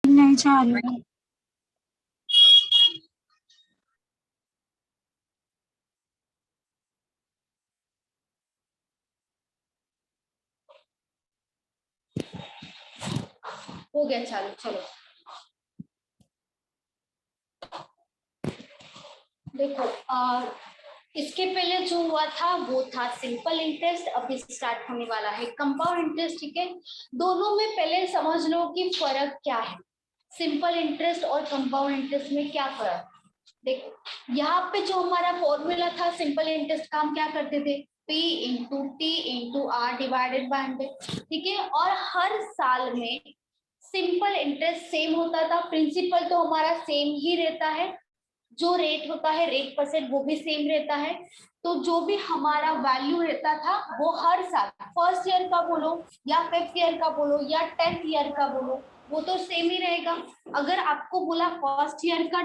नहीं चालू है। हो गया चालू। चलो देखो, इसके पहले जो हुआ था वो था सिंपल इंटरेस्ट। अभी स्टार्ट होने वाला है कंपाउंड इंटरेस्ट। ठीक है, दोनों में पहले समझ लो कि फर्क क्या है। सिंपल इंटरेस्ट और कंपाउंड इंटरेस्ट में क्या फर्क। देखो यहाँ पे जो हमारा फॉर्मूला था सिंपल इंटरेस्ट का, हम क्या करते थे, P into T into R divided by 100। ठीक है, और हर साल में सिंपल इंटरेस्ट सेम होता था, प्रिंसिपल तो हमारा सेम ही रहता है, जो रेट होता है रेट परसेंट वो भी सेम रहता है। तो जो भी हमारा वैल्यू रहता था वो हर साल, फर्स्ट ईयर का बोलो या फिफ्थ ईयर का बोलो या 10th ईयर का बोलो, वो तो सेम ही रहेगा। अगर आपको बोला फर्स्ट ईयर का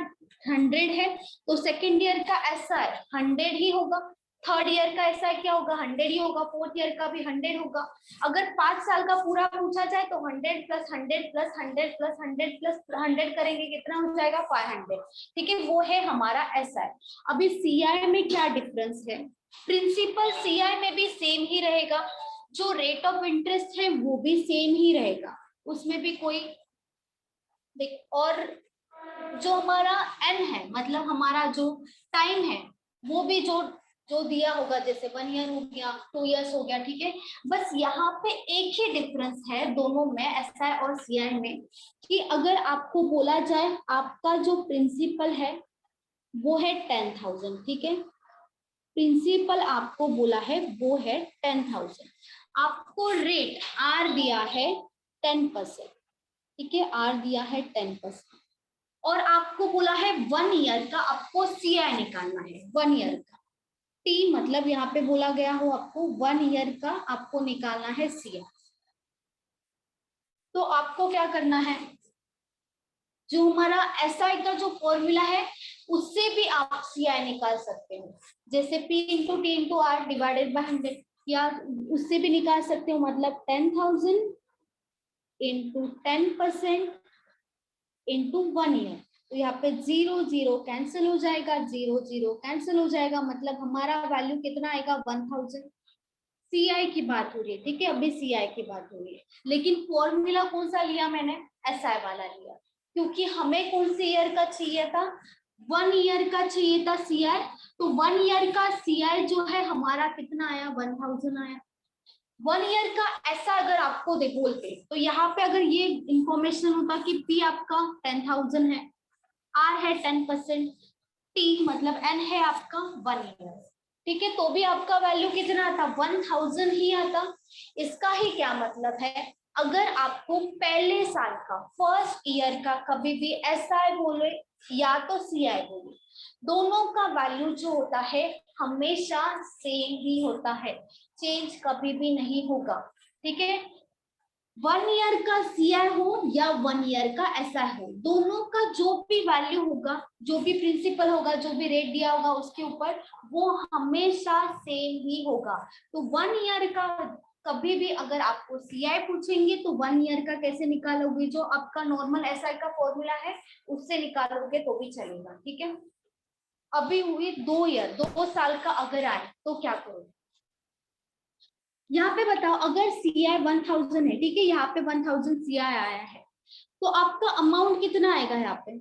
100 है तो सेकेंड ईयर का ऐसा है 100 ही होगा, थर्ड ईयर का ऐसा है क्या होगा 100 ही होगा, फोर्थ ईयर का भी 100 होगा। अगर 5 साल का पूरा पूछा जाए तो 100 प्लस 100 प्लस 100 प्लस 100 प्लस 100 करेंगे, कितना हो जाएगा 500। ठीक है, वो है हमारा ऐसा है। अभी सीआई में क्या डिफरेंस है, प्रिंसिपल सीआई में भी सेम ही रहेगा, जो रेट ऑफ इंटरेस्ट है वो भी सेम ही रहेगा, उसमें भी कोई देख। और जो हमारा एन है मतलब हमारा जो टाइम है वो भी जो जो दिया होगा, जैसे 1 ईयर हो गया 2 इयर्स हो गया। ठीक है, बस यहाँ पे एक ही डिफरेंस है दोनों में, एसआई और सीआई में, कि अगर आपको बोला जाए आपका जो प्रिंसिपल है वो है 10,000। ठीक है, प्रिंसिपल आपको बोला है वो है 10,000, आपको रेट आर दिया है 10%। ठीक है, आर दिया है 10%, और आपको बोला है 1 ईयर का आपको सीआई निकालना है, 1 ईयर का। टी मतलब यहाँ पे बोला गया हो आपको 1 ईयर का आपको निकालना है सीआई। तो आपको क्या करना है, जो हमारा एसआई का जो फॉर्मूला है उससे भी आप सीआई निकाल सकते हो, जैसे P into T into R divided by 100, या उससे भी निकाल सकते हो, मतलब 10,000 इंटू 10% इंटू 1 ईयर। तो यहाँ पे 0 0 कैंसिल हो जाएगा, 0 0 कैंसिल हो जाएगा, मतलब हमारा वैल्यू कितना आएगा 1000। सीआई की बात हो रही है। ठीक है, अभी सीआई की बात हो रही है, लेकिन फॉर्मूला कौन सा लिया मैंने, एसआई वाला लिया, क्योंकि हमें कौन से ईयर का चाहिए था, 1 ईयर का चाहिए था सीआई। तो 1 ईयर का सीआई जो है हमारा कितना आया, 1000 आया। 1 ईयर का ऐसा अगर आपको दे बोलते तो यहाँ पे अगर ये इंफॉर्मेशन होता कि पी आपका 10,000 है, आर है 10%, टी मतलब एन है आपका 1 ईयर। ठीक है, तो भी आपका वैल्यू कितना आता, 1000 ही आता। इसका ही क्या मतलब है, अगर आपको पहले साल का फर्स्ट ईयर का कभी भी एसआई बोले या तो सीआई बोले, दोनों का वैल्यू जो होता है हमेशा सेम ही होता है, चेंज कभी भी नहीं होगा। ठीक है, 1 ईयर का सीआई हो या 1 ईयर का एसआई हो, दोनों का जो भी वैल्यू होगा, जो भी प्रिंसिपल होगा, जो भी रेट दिया होगा उसके ऊपर, वो हमेशा सेम ही होगा। तो 1 ईयर का कभी भी अगर आपको सीआई पूछेंगे तो 1 ईयर का कैसे निकालोगे, जो आपका नॉर्मल एसआई का फॉर्मूला है उससे निकालोगे तो भी चलेगा। ठीक है, अभी हुई 2 ईयर, 2 साल का अगर आए तो क्या करोगे, यहाँ पे बताओ, अगर सीआई 1000 है, ठीक है, यहाँ पे 1000 सीआई आया है, तो आपका अमाउंट कितना आएगा, यहाँ पे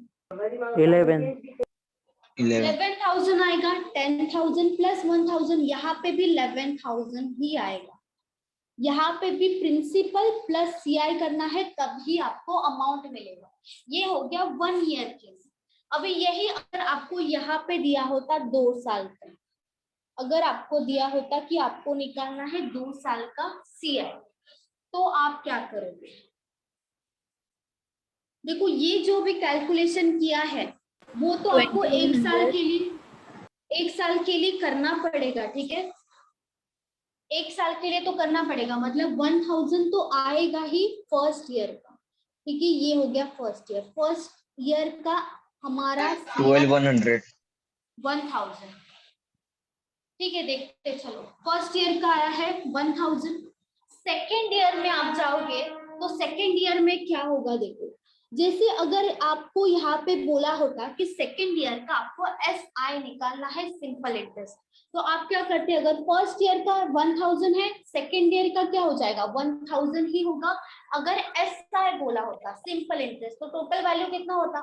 11,000 आएगा। 10,000 प्लस 1000, यहाँ पे भी 11,000 ही आएगा। यहाँ पे भी प्रिंसिपल प्लस सीआई करना है तभी आपको अमाउंट मिलेगा। ये हो गया 1 ईयर के। अभी यही अगर आपको यहाँ पे दिया होता 2 साल का, अगर आपको दिया होता कि आपको निकालना है 2 साल का सीआई, तो आप क्या करोगे, देखो ये जो भी कैलकुलेशन किया है वो तो आपको 1 साल के लिए, 1 साल के लिए करना पड़ेगा। ठीक है, 1 साल के लिए तो करना पड़ेगा, मतलब 1000 तो आएगा ही फर्स्ट ईयर का। ठीक है, ये हो गया फर्स्ट ईयर का हमारा 12,100 1000। ठीक है, देखते चलो, फर्स्ट ईयर का आया है 1000। सेकेंड ईयर में आप जाओगे तो सेकेंड ईयर में क्या होगा, देखो जैसे अगर आपको यहाँ पे बोला होता कि सेकेंड ईयर का आपको SI निकालना है सिंपल इंटरेस्ट, तो आप क्या करते? अगर फर्स्ट ईयर का 1000 है, सेकेंड ईयर का क्या हो जाएगा? 1000 ही होगा। अगर SI बोला होता सिंपल इंटरेस्ट, तो टोटल वैल्यू कितना होता?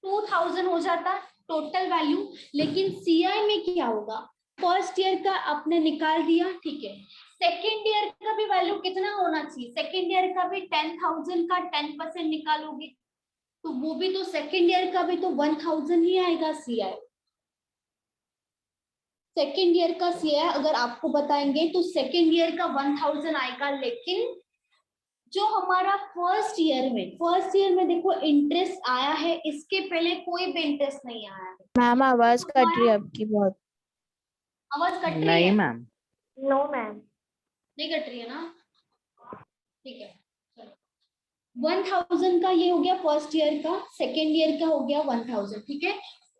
2000 हो जाता टोटल वैल्यू। लेकिन CI में क्या होगा? फर्स्ट ईयर का आपने निकाल दिया, ठीक है, सेकेंड ईयर का भी वैल्यू कितना होना चाहिए? सेकेंड ईयर का भी 10,000 का 10% निकालोगे तो वो भी तो सेकेंड ईयर का भी तो 1000 ही आएगा CI। सेकेंड ईयर का CI अगर आपको बताएंगे तो सेकेंड ईयर का 1000 आएगा। लेकिन जो हमारा फर्स्ट ईयर में देखो इंटरेस्ट आया है, इसके पहले कोई भी इंटरेस्ट नहीं आया है। मैम आवाज तो कट रही है हमारा आपकी बहुत। आवाज कट रही नहीं है? मैम। No ma'am. नहीं कट रही है ना? ठीक है, चलो 1000 का ये हो गया फर्स्ट ईयर का, सेकेंड ईयर का हो गया 1000, ठीक है।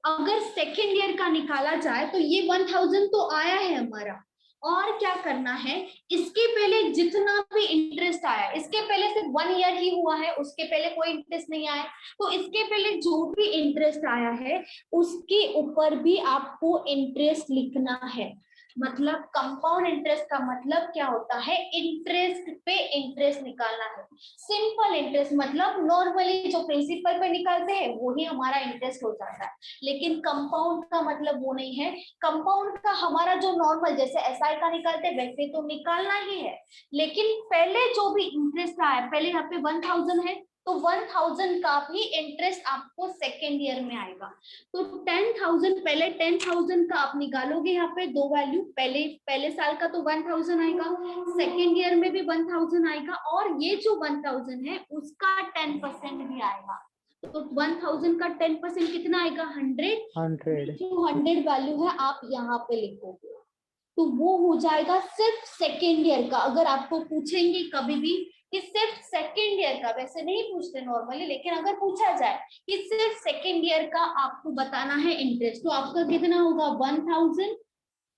अगर सेकेंड ईयर का निकाला जाए तो ये 1000 तो आया है हमारा, और क्या करना है? इसके पहले जितना भी इंटरेस्ट आया, इसके पहले सिर्फ 1 ईयर ही हुआ है, उसके पहले कोई इंटरेस्ट नहीं आया, तो इसके पहले जो भी इंटरेस्ट आया है उसके ऊपर भी आपको इंटरेस्ट लिखना है। मतलब कंपाउंड इंटरेस्ट का मतलब क्या होता है? इंटरेस्ट पे इंटरेस्ट निकालना है। सिंपल इंटरेस्ट मतलब नॉर्मली जो प्रिंसिपल पे निकालते हैं वो ही हमारा इंटरेस्ट हो जाता है। लेकिन कंपाउंड का मतलब वो नहीं है। कंपाउंड का हमारा जो नॉर्मल जैसे SI का निकालते हैं वैसे तो निकालना ही है, लेकिन पहले जो भी इंटरेस्ट आया, पहले यहाँ पे 1000 है तो 1000 का भी इंटरेस्ट आपको सेकेंड ईयर में आएगा। तो 10,000 पहले 10,000 का आप निकालोगे, यहाँ पे दो वैल्यू, पहले साल का तो 1000 आएगा, सेकेंड ईयर में भी 1000 आएगा, और ये जो 1000 है उसका 10% भी आएगा। तो 1000 का 10% कितना आएगा? 100। जो 100 वैल्यू है आप यहाँ पे लिखोगे तो वो हो जाएगा सिर्फ सेकेंड ईयर का। अगर आपको पूछेंगे कभी भी कि सिर्फ सेकेंड ईयर का, वैसे नहीं पूछते नॉर्मली, लेकिन अगर पूछा जाए कि सिर्फ सेकेंड ईयर का आपको बताना है इंटरेस्ट, तो आपका कितना होगा? 1000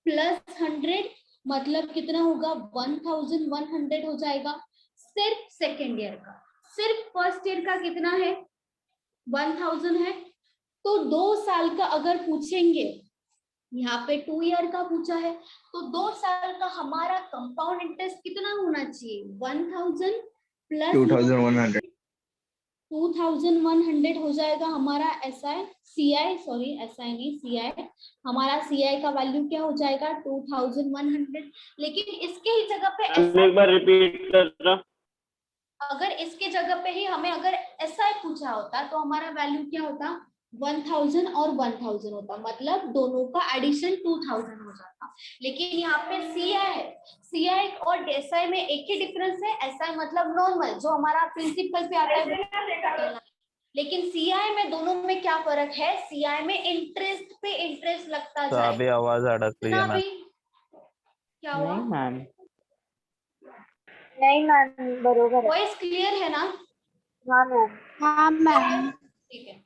प्लस 100 मतलब कितना होगा? 1100 हो जाएगा सिर्फ सेकेंड ईयर का। सिर्फ फर्स्ट ईयर का कितना है? 1000 है। तो 2 साल का अगर पूछेंगे, यहाँ पे 2 ईयर का पूछा है, तो 2 साल का हमारा कंपाउंड इंटरेस्ट कितना होना चाहिए? 1000 प्लस 2100 हो जाएगा हमारा CI, सॉरी SI नहीं CI, हमारा CI का वैल्यू क्या हो जाएगा? 2100। लेकिन इसके ही जगह पे एक बार रिपीट करना। अगर इसके जगह पे ही हमें अगर SI पूछा होता तो हमारा वैल्यू क्या होता? 1000 और 1000 होता, मतलब दोनों का एडिशन 2000 हो जाता। लेकिन यहाँ पे CI है, CI और SI में एक ही डिफरेंस है। SI मतलब नॉर्मल जो हमारा प्रिंसिपल पे आता है, लेकिन CI में दोनों में क्या फर्क है? CI में इंटरेस्ट पे इंटरेस्ट लगता तो जाए। अभी आवाज अटक रही है मैम। क्या हुआ? नहीं मैम। नहीं मैम बरोबर है। वॉइस क्लियर है ना? हाँ मैम। हाँ मैम। ठीक है।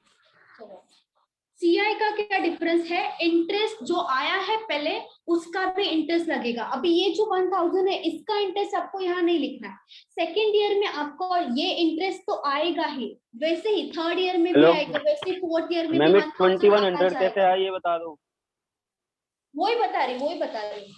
CI का क्या डिफरेंस है? इंटरेस्ट जो आया है पहले उसका भी इंटरेस्ट लगेगा। अभी ये जो 1000 है इसका इंटरेस्ट आपको यहाँ नहीं लिखना है। सेकेंड ईयर में आपको ये इंटरेस्ट तो आएगा ही, वैसे ही थर्ड ईयर में भी आएगा, वैसे ही फोर्थ ईयर में भी 1000 आता 2100 कैसे जाएगा। आया ये बता दो। वही बता रही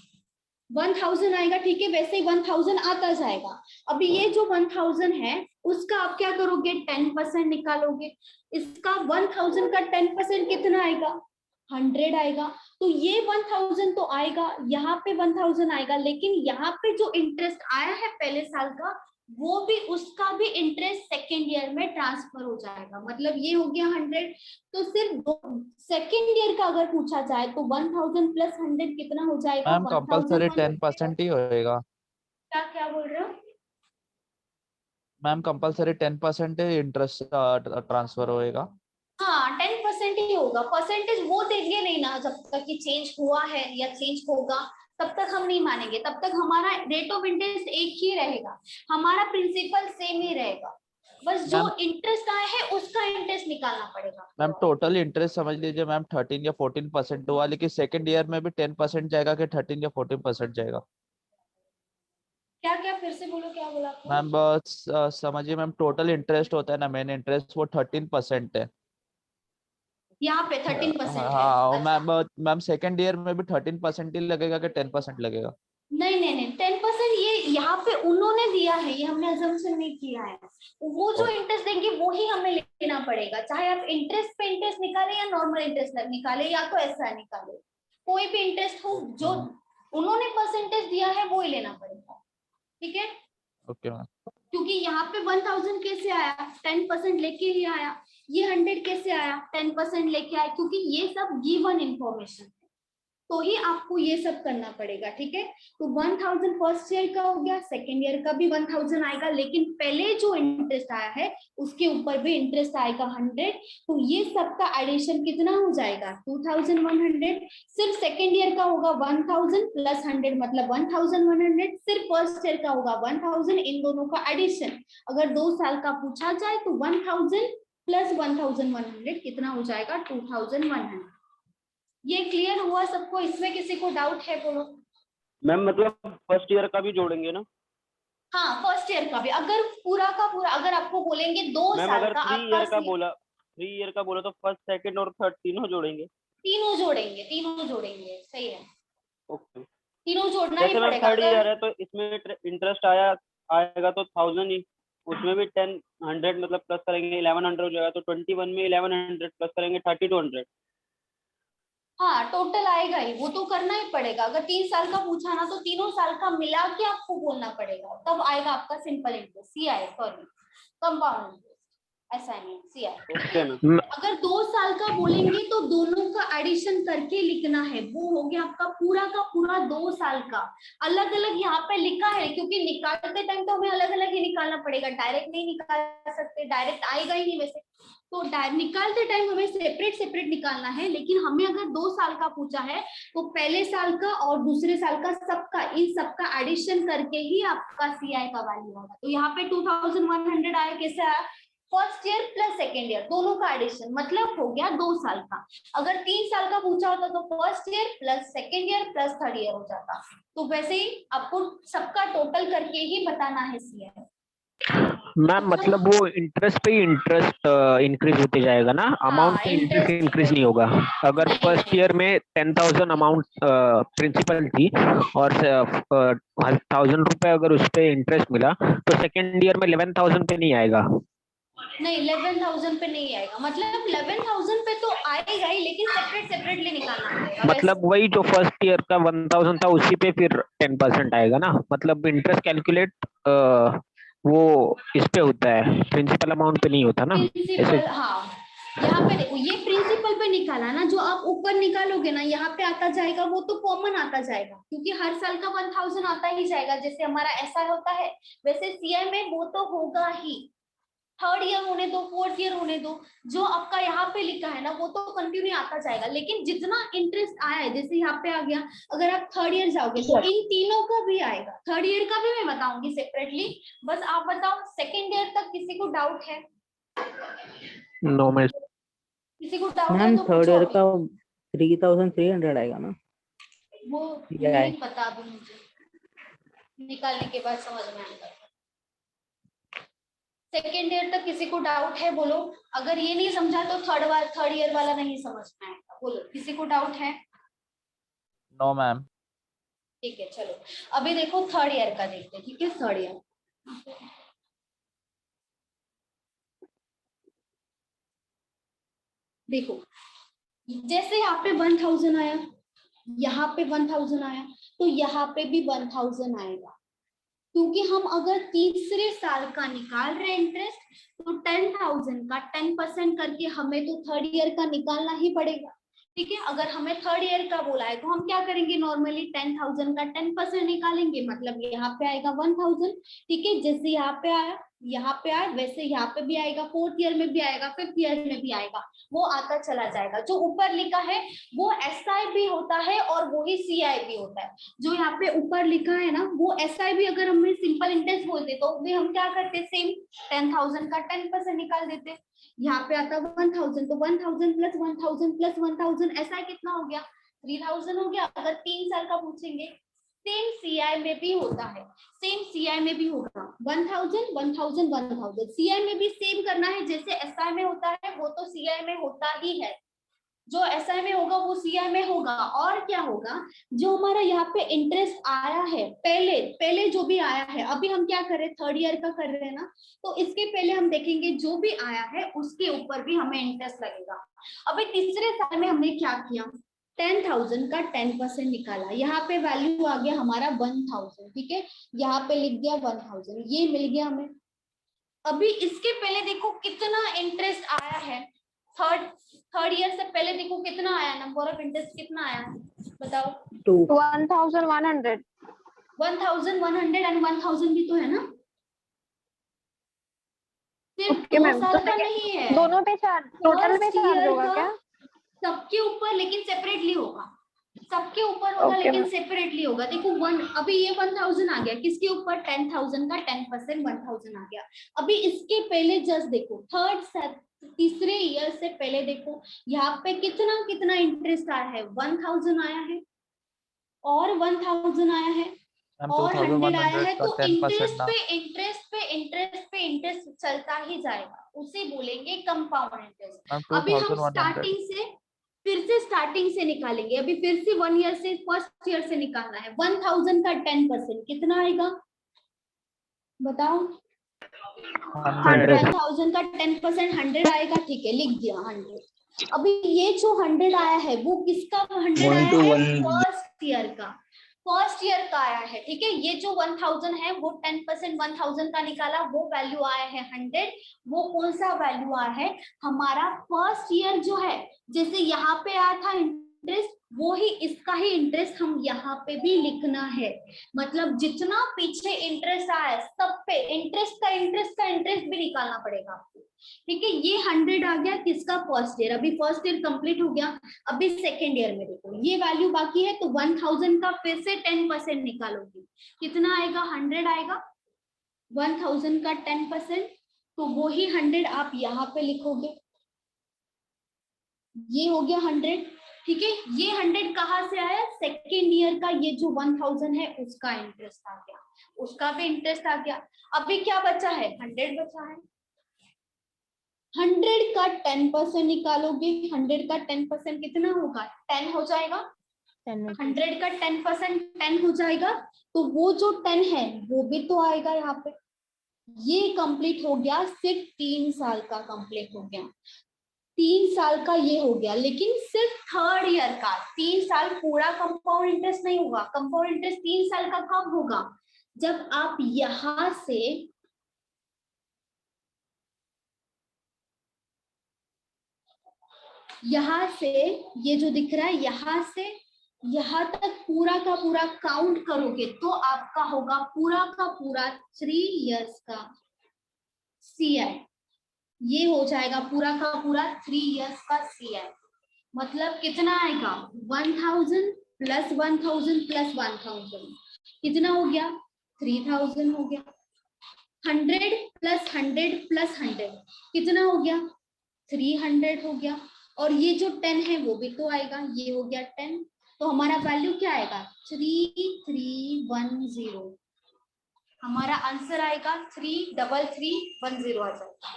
1000 आएगा, ठीक है, वैसे ही 1000 आता जाएगा। अभी ये जो 1000 है उसका आप क्या करोगे? 10% निकालोगे। इसका 1000 का 10% कितना आएगा? 100 आएगा। तो ये 1000 तो आएगा, यहाँ पे 1000 आएगा, लेकिन यहाँ पे जो इंटरेस्ट आया है पहले साल का वो भी, उसका भी इंटरेस्ट सेकेंड ईयर में ट्रांसफर हो जाएगा। मतलब ये हो गया 100। तो सिर्फ सेकेंड ईयर का अगर पूछा जाए तो 1000 प्लस 100 कितना हो जाएगा? Ma'am compulsory 1100। 10% ही होएगा। क्या क्या बोल रहे हो? मैम कंपलसरी 10% इंटरेस्ट ट्रांसफर होएगा। हाँ 10% ही होगा। परसेंटेज वो देंगे नहीं ना, जब तक कि चेंज हुआ है या चेंज होगा तब तक हम नहीं मानेंगे। तब तक हमारा रेट ऑफ इंटरेस्ट एक ही रहेगा, हमारा प्रिंसिपल सेम ही रहेगा, बस जो इंटरेस्ट आया है उसका इंटरेस्ट निकालना पड़ेगा। मैम टोटल इंटरेस्ट समझ लीजिए मैम 13 या 14% हुआ, लेकिन सेकंड ईयर में भी 10% जाएगा कि 13 या 14% जाएगा? क्या क्या फिर से बोलो, क्या बोला आपने? मैम समझिए मैम, टोटल इंटरेस्ट होता है ना, मेन इंटरेस्ट वो 13% है। यहाँ पे 13% है। हाँ अच्छा, मैम सेकेंड ईयर में भी 13% ही लगेगा कि 10% लगेगा? नहीं नहीं नहीं, 10% ये यहाँ पे उन्होंने दिया है, ये हमने अजम्पशन नहीं किया है। वो जो इंटरेस्ट देंगे वो ही हमें लेना पड़ेगा, चाहे आप इंटरेस्ट पे इंटरेस्ट निकाले या नॉर्मल इंटरेस्ट निकाले या तो ऐसा निकाले, कोई भी इंटरेस्ट हो जो उन्होंने परसेंटेज दिया है वो ही लेना पड़ेगा। ठीक है, ओके मैम। क्योंकि यहाँ पे 1000 कैसे आया, 10% लेके ही आया। ये 100 कैसे आया, 10% लेके आया, क्योंकि ये सब गिवन इंफॉर्मेशन, तो ही आपको ये सब करना पड़ेगा। ठीक है, तो 1000 फर्स्ट ईयर का हो गया, सेकेंड ईयर का भी 1000 आएगा, लेकिन पहले जो इंटरेस्ट आया है उसके ऊपर भी इंटरेस्ट आएगा 100। तो ये सबका एडिशन कितना हो जाएगा, 2100। सिर्फ सेकेंड ईयर का होगा 1000 प्लस 100 मतलब 1100। सिर्फ फर्स्ट ईयर का होगा 1000। इन दोनों का एडिशन अगर 2 साल का पूछा जाए तो 1000 प्लस 1100 कितना हो जाएगा, 2100। ये क्लियर हुआ सबको? इसमें किसी को डाउट है बोलो। मैम मतलब फर्स्ट ईयर का भी जोड़ेंगे ना? हाँ, फर्स्ट ईयर का भी, अगर पूरा का पूरा अगर आपको बोलेंगे 2 मैम साल अगर का 3 आपका ईयर का बोला, 3 ईयर का बोला तो फर्स्ट सेकंड और थर्ड तीनों जोड़ेंगे? तीनों जोड़ेंगे, तीनों जोड़ेंगे, सही है, ओके। तीनों जोड़ना ही जैसे मैम पड़ेगा। थर्ड अगर ईयर है तो इसमें इंटरेस्ट आएगा तो 1000 ही, उसमें भी 100 मतलब प्लस करेंगे, 1100 हो जाएगा, तो 21 में 1100 प्लस करेंगे 3200। हाँ, टोटल आएगा ही, वो तो करना ही पड़ेगा। अगर 3 साल का पूछा ना तो तीनों साल का मिला के आपको बोलना पड़ेगा, तब आएगा आपका simple interest, CI sorry compound interest, assignment CI. Okay ma'am. अगर 2 साल का बोलेंगे तो दोनों का एडिशन करके लिखना है, वो हो गया आपका पूरा का पूरा 2 साल का। अलग अलग यहाँ पे लिखा है क्योंकि निकालते टाइम तो हमें अलग अलग ही निकालना पड़ेगा, डायरेक्ट नहीं निकाल सकते, डायरेक्ट आएगा ही नहीं वैसे, तो निकालते टाइम हमें सेपरेट सेपरेट निकालना है। लेकिन हमें अगर 2 साल का पूछा है तो पहले साल का और दूसरे साल का सबका, इन सबका एडिशन करके ही आपका सीआई का वैल्यू होगा। तो यहाँ पे 2100 आया, कैसे आया, first year plus second year दोनों का एडिशन, मतलब हो गया 2 साल का। अगर 3 साल का पूछा होता तो first year plus second year plus third year हो जाता। तो वैसे ही आपको सबका टोटल करके ही बताना है सीआई। मैम मतलब वो इंटरेस्ट पे ही इंटरेस्ट इंक्रीज होते जाएगा ना, अमाउंट पे इंटरेस्ट इंक्रीज नहीं होगा? अगर फर्स्ट ईयर में 10,000 अमाउंट प्रिंसिपल थी और 1000 रुपए अगर उस पे इंटरेस्ट मिला तो सेकेंड ईयर में 11,000 पे नहीं आएगा? नहीं, 11,000 पे नहीं आएगा, मतलब 11,000 पे तो आएगा ही, लेकिन सेपरेट सेपरेटली निकालना पड़ेगा। मतलब वही जो फर्स्ट ईयर का 1,000 था उसी पे फिर 10% आएगा ना, मतलब इंटरेस्ट कैलकुलेट वो इस पे होता है, प्रिंसिपल अमाउंट पे नहीं होता ना ऐसे? प्रिंसिपल, हाँ, यहाँ पे देखो ये प्रिंसिपल पे निकाला ना, जो आप ऊपर निकालोगे ना यहाँ पे आता जाएगा, वो तो कॉमन आता जाएगा क्योंकि हर साल का 1000 आता ही जाएगा। जैसे हमारा ऐसा होता है वैसे सीआई में वो तो होगा ही, थर्ड ईयर होने दो, फोर्थ ईयर होने दो, जो आपका यहाँ पे लिखा है ना वो तो कंटिन्यू आता जाएगा। लेकिन जितना इंटरेस्ट आया है, जैसे यहाँ पे आ गया, अगर आप थर्ड ईयर जाओगे तो इन तीनों का भी आएगा। थर्ड ईयर का भी मैं बताऊंगी सेपरेटली, बस आप बताओ सेकेंड ईयर तक किसी को डाउट है? No ma'am. किसी को डाउट है मैम तो थर्ड पूछो ईयर अभी। का 3,300 आएगा ना? वो या नहीं पता अभी मुझे, निकालने के बाद समझ में आएगा। सेकेंड ईयर तक किसी को डाउट है बोलो, अगर ये नहीं समझा तो थर्ड ईयर वाला नहीं समझ में आएगा, बोलो किसी को डाउट है? No ma'am. ठीक है, चलो अभी देखो थर्ड ईयर का देखते हैं। ठीक है, थर्ड ईयर देखो, जैसे यहाँ पे 1000 आया, यहाँ पे 1000 आया, तो यहाँ पे भी 1000 आएगा, क्योंकि हम अगर तीसरे साल का निकाल रहे इंटरेस्ट तो 10,000 का 10% करके हमें तो थर्ड ईयर का निकालना ही पड़ेगा। ठीक है, अगर हमें थर्ड ईयर का बोला है तो हम क्या करेंगे, नॉर्मली 10,000 का 10% निकालेंगे, मतलब यहाँ पे आएगा 1000। ठीक है, जैसे यहाँ पे आया, यहाँ पे आया, वैसे यहाँ पे भी आएगा, फोर्थ ईयर में भी आएगा, फिफ्थ ईयर में भी आएगा, वो आता चला जाएगा। जो ऊपर लिखा है वो एसआई भी होता है और वही सीआई भी होता है। जो यहाँ पे ऊपर लिखा है ना वो एसआई भी अगर हमें सिंपल इंटरेस्ट बोलते तो भी हम क्या करते, सेम 10,000 का 10% निकाल देते। यहाँ पे आता 1000 तो 1000 प्लस 1000 प्लस 1000 एसआई कितना हो गया, 3000 हो गया। अगर 3 साल का पूछेंगे सेम सीआई में भी होता है, सेम सीआई में भी होगा 1000 1000 1000। सीआई में भी सेम करना है, जैसे एसआई में होता है वो तो सीआई में होता ही है, जो एसआई में होगा वो सीआई में होगा। और क्या होगा, जो हमारा यहाँ पे इंटरेस्ट आया है पहले पहले जो भी आया है, अभी हम क्या कर रहे हैं, थर्ड ईयर का कर रहे हैं ना, तो इसके पहले हम देखेंगे जो भी आया है उसके ऊपर भी हमें इंटरेस्ट लगेगा। अभी तीसरे साल में हमने क्या किया, 10,000 का 10% निकाला, यहाँ पे वैल्यू आ गया हमारा 1000, ठीक है, यहाँ पे लिख दिया 1000, ये मिल गया हमें। अभी इसके पहले देखो कितना इंटरेस्ट आया है, थर्ड ईयर से पहले देखो कितना आया, नंबर ऑफ इंटरेस्ट कितना आया, बताओ। 1100 1100 एंड 1000 भी तो है ना, सिर्फ Okay, 2 ma'am, साल तो का नहीं है, दोनों पे चार्ज, टोटल पे First चार्ज year होगा का क्या? सबके ऊपर, लेकिन सेपरेटली होगा, सबके ऊपर होगा Okay, लेकिन ma'am. सेपरेटली होगा। देखो अभी ये 1000 आ गया, किसके ऊपर, 10,000 का 10% 1000 आ गया। अभी इसके पहले जस्ट देखो तीसरे ईयर से पहले देखो यहाँ पे कितना कितना इंटरेस्ट आया है, 1000 आया है और 1000 आया है मैम और 100 आया 2100 है, का तो 10% इंटरेस्ट ना पे इंटरेस्ट पे इंटरेस्ट पे इंटरेस्ट चलता ही जाएगा, उसे बोलेंगे कंपाउंड इंटरेस्ट। मैम अभी हम 2100 स्टार्टिंग से फिर से स्टार्टिंग से निकालेंगे, अभी फिर से 1 ईयर से फर्स्ट ईयर से निकालना है। 1000 का 10% कितना आएगा, बताओ। 100 10,000 का 10% 100 आएगा, ठीक है, लिख दिया 100। अभी ये जो 100 आया है वो किसका 100 आया है, फर्स्ट ईयर का, फर्स्ट ईयर का आया है, ठीक है। ये जो 1000 है वो 10% 1000 का निकाला, वो वैल्यू आया है 100। वो कौन सा वैल्यू आया है, हमारा फर्स्ट ईयर जो है, जैसे यहाँ पे आया था इंटरेस्ट, वो ही इसका ही इंटरेस्ट हम यहाँ पे भी लिखना है। मतलब जितना पीछे इंटरेस्ट आया सब पे इंटरेस्ट का इंटरेस्ट भी निकालना पड़ेगा आपको, ठीक है। ये 100 आ गया किसका, फर्स्ट ईयर। अभी फर्स्ट ईयर कंप्लीट हो गया, अभी सेकेंड ईयर में देखो ये वैल्यू बाकी है, तो 1000 का फिर से 10% निकालोगे, कितना आएगा, 100 आएगा। 1000 का 10%, तो वो ही 100 आप यहाँ पे लिखोगे, ये हो गया 100, ठीक है। ये 100 कहाँ से आया, सेकेंड ईयर का ये जो 1000 है उसका इंटरेस्ट आ गया, उसका भी इंटरेस्ट आ गया। अभी क्या बचा है, 100 बचा है। 100 का 10% निकालोगे, 100 का 10% कितना होगा, 10 हो जाएगा। 100 का 10% 10 हो जाएगा, तो वो जो 10 है वो भी तो आएगा यहाँ पे। ये कंप्लीट हो गया, सिर्फ 3 साल का कंप्लीट हो गया, 3 साल का ये हो गया, लेकिन सिर्फ थर्ड ईयर का। 3 साल पूरा कंपाउंड इंटरेस्ट नहीं होगा, कंपाउंड इंटरेस्ट 3 साल का कब होगा, जब आप यहां से ये जो दिख रहा है यहाँ से यहाँ तक पूरा का पूरा काउंट करोगे तो आपका होगा पूरा का पूरा 3 इयर्स का सीआई। ये हो जाएगा पूरा का पूरा 3 इयर्स का सीआई। मतलब कितना आएगा, 1000 प्लस 1000 प्लस 1000 कितना हो गया, 3000 हो गया। 100 प्लस 100 प्लस 100 कितना हो गया, 300 हो गया। और ये जो 10 है वो भी तो आएगा, ये हो गया 10, तो हमारा वैल्यू क्या आएगा, 3310। हमारा आंसर आएगा 33310 आ जाएगा।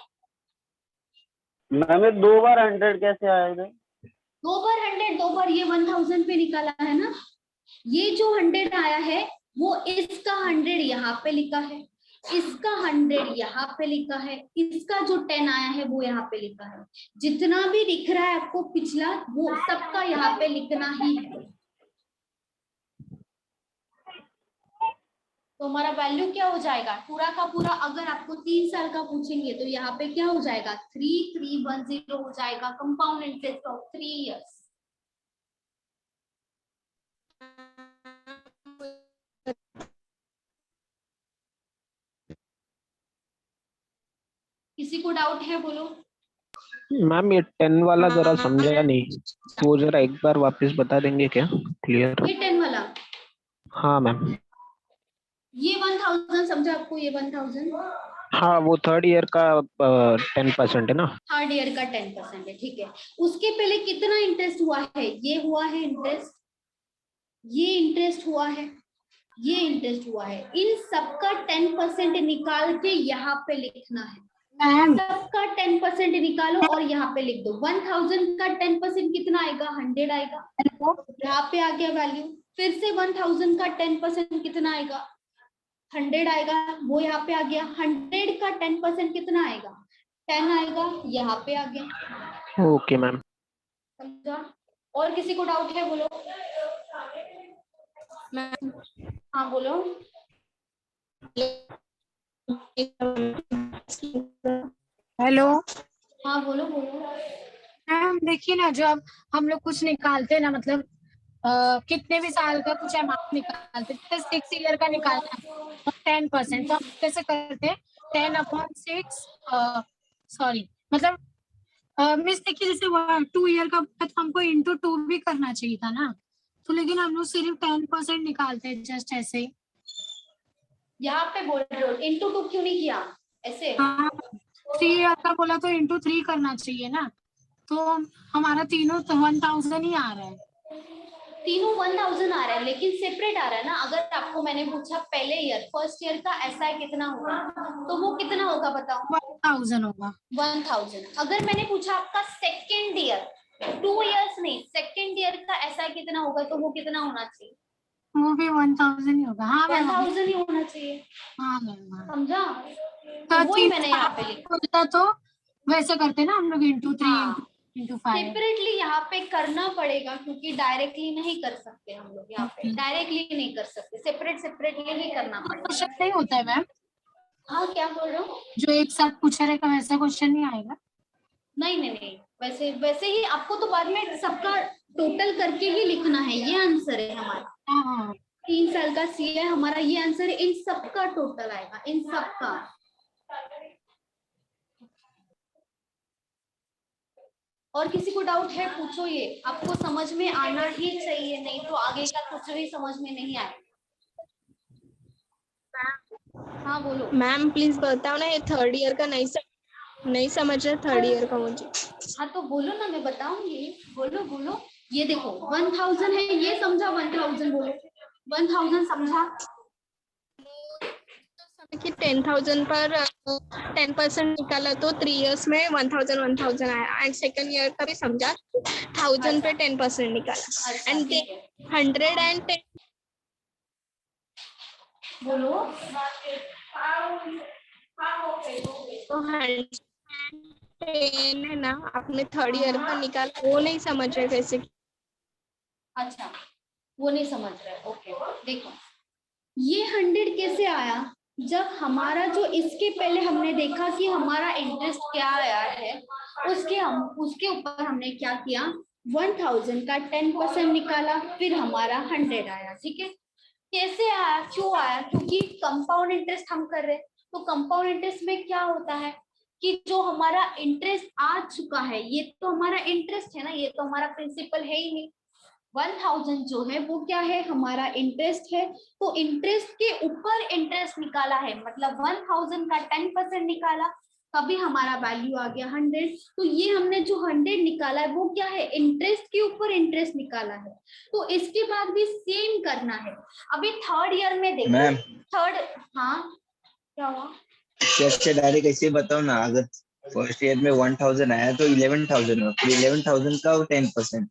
मैम ये 2 बार 100 कैसे आएगा, 2 बार 100, 2 बार ये 1000 पे निकाला है ना। ये जो 100 आया है वो इसका 100 यहाँ पे लिखा है, इसका 100 यहाँ पे लिखा है, इसका जो 10 आया है वो यहाँ पे लिखा है। जितना भी दिख रहा है आपको पिछला वो सबका यहाँ पे लिखना ही है। तो हमारा वैल्यू क्या हो जाएगा, पूरा का पूरा अगर आपको 3 साल का पूछेंगे तो यहाँ पे क्या हो जाएगा, 3310 हो जाएगा, कंपाउंड इंटरेस्ट ऑफ 3 इयर्स। किसी को डाउट है बोलो। मैम ये 10 वाला जरा समझा नहीं, वो जरा एक बार वापस बता देंगे क्या, क्लियर। ये 10 वाला, हाँ मैम। ये 1000 समझा आपको, ये 1000 हाँ वो थर्ड ईयर का 10% है ना, थर्ड ईयर का 10% है, ठीक है। उसके पहले कितना इंटरेस्ट हुआ है, ये हुआ है इंटरेस्ट, ये इंटरेस्ट हुआ है, ये इंटरेस्ट हुआ है, इन सबका 10% निकाल के यहाँ पे लिखना है। सबका 10% निकालो और यहाँ पे लिख दो। 1000 का 10% कितना आएगा? 100 आएगा। यहाँ पे आ गया वैल्यू। फिर से 1000 का 10% कितना आएगा? 100 आएगा, वो यहाँ पे आ गया। 100 का 10% कितना आएगा? 10 आएगा, यहाँ पे आ गया। Okay ma'am. समझा? और किसी को डाउट है? बोलो। हाँ बोलो। हेलो हाँ बोलो बोलो। मैम, देखिए ना, जब हम लोग कुछ निकालते हैं ना, मतलब कितने भी साल का कुछ अमाउंट निकालते हैं, जैसे 6 ईयर का निकालना है 10%, तो हम कैसे करते हैं? 10/6, सॉरी, मतलब मिस देखिए, जैसे 2 ईयर का तो हमको इंटू 2 भी करना चाहिए था ना, तो लेकिन हम लोग सिर्फ 10% निकालते हैं जस्ट ऐसे ही। यहाँ पे बोल रहे हो इंटू 2 क्यों नहीं किया ऐसे? हाँ, 3 ईयर का बोला तो इंटू 3 करना चाहिए ना, तो हमारा तीनों तो 1000 ही आ रहा है। तीनों 1000 आ रहा है, लेकिन सेपरेट आ रहा है ना। अगर आपको मैंने पूछा पहले ईयर, फर्स्ट ईयर का एसआई कितना होगा, तो वो कितना होगा बताओ? 1000 होगा। 1000। अगर मैंने पूछा आपका सेकेंड ईयर, 2 इयर्स नहीं, सेकेंड ईयर का एसआई कितना होगा, तो वो कितना होना चाहिए? वो भी 1000 ही होगा। हाँ मैम, 1000 ही होना चाहिए। हाँ मैम, हाँ। समझा? तो वही मैंने यहाँ पे लिखा। बोलता तो वैसे करते ना हम लोग, इंटू 3 हाँ, इंटू 5। सेपरेटली यहाँ पे करना पड़ेगा, क्योंकि डायरेक्टली नहीं कर सकते हम लोग। यहाँ पे डायरेक्टली नहीं कर सकते, सेपरेटली ही करना पड़ेगा। क्वेश्चन नहीं होता है मैम? हाँ, क्या बोल रहे हो? जो एक साथ पूछा रहेगा वैसा क्वेश्चन नहीं आएगा? नहीं नहीं नहीं, वैसे वैसे ही आपको तो बाद में सबका टोटल करके ही लिखना है। ये आंसर है हमारा। हाँ, 3 साल का सी है हमारा, ये आंसर है। इन सबका टोटल आएगा, इन सबका। और किसी को डाउट है? पूछो। ये आपको समझ में आना ही चाहिए, नहीं तो आगे का कुछ भी समझ में नहीं आए। हाँ बोलो। मैम प्लीज बताओ ना, ये थर्ड ईयर का नहीं समझ रहा थर्ड ईयर का मुझे। हाँ तो बोलो ना, मैं बताऊंगी। बोलो बोलो। ये देखो 1000 है, ये समझा? 1000 बोलो। 1000 समझा? कि 10,000 पर 10% निकाला तो 3 इयर्स में 1000 आया। एंड सेकंड ईयर का भी समझा, 1000 पे 10% निकाला। अच्छा, एंड ठीक है। 110 बोलो। तो 110 है ना, आपने थर्ड ईयर का निकाला, वो नहीं समझ रहे कैसे। अच्छा, वो नहीं समझ रहे। ओके, देखो ये 100 कैसे आया? जब हमारा जो इसके पहले हमने देखा कि हमारा इंटरेस्ट क्या आया है, उसके ऊपर हमने क्या किया? 1000 का 10% निकाला, फिर हमारा 100 आया। ठीक है? कैसे आया, क्यों आया? क्योंकि कंपाउंड इंटरेस्ट हम कर रहे हैं। तो कंपाउंड इंटरेस्ट में क्या होता है कि जो हमारा इंटरेस्ट आ चुका है, ये तो हमारा इंटरेस्ट है ना, ये तो हमारा प्रिंसिपल है ही नहीं। 1000 जो है वो क्या है? हमारा इंटरेस्ट है। तो इंटरेस्ट के ऊपर इंटरेस्ट निकाला है, मतलब 1000 का 10% निकाला, तभी हमारा वैल्यू आ गया 100। तो ये हमने जो 100 निकाला है वो क्या है? इंटरेस्ट के ऊपर इंटरेस्ट निकाला है। तो इसके बाद भी सेम करना है। अभी थर्ड ईयर में देखो। मैम, थर्ड, हाँ क्या हुआ? कैसे डायरेक्ट ऐसे बताओ ना, अगर फर्स्ट ईयर में 1000 आया तो 11,000 हो, फिर 11,000 का 10%।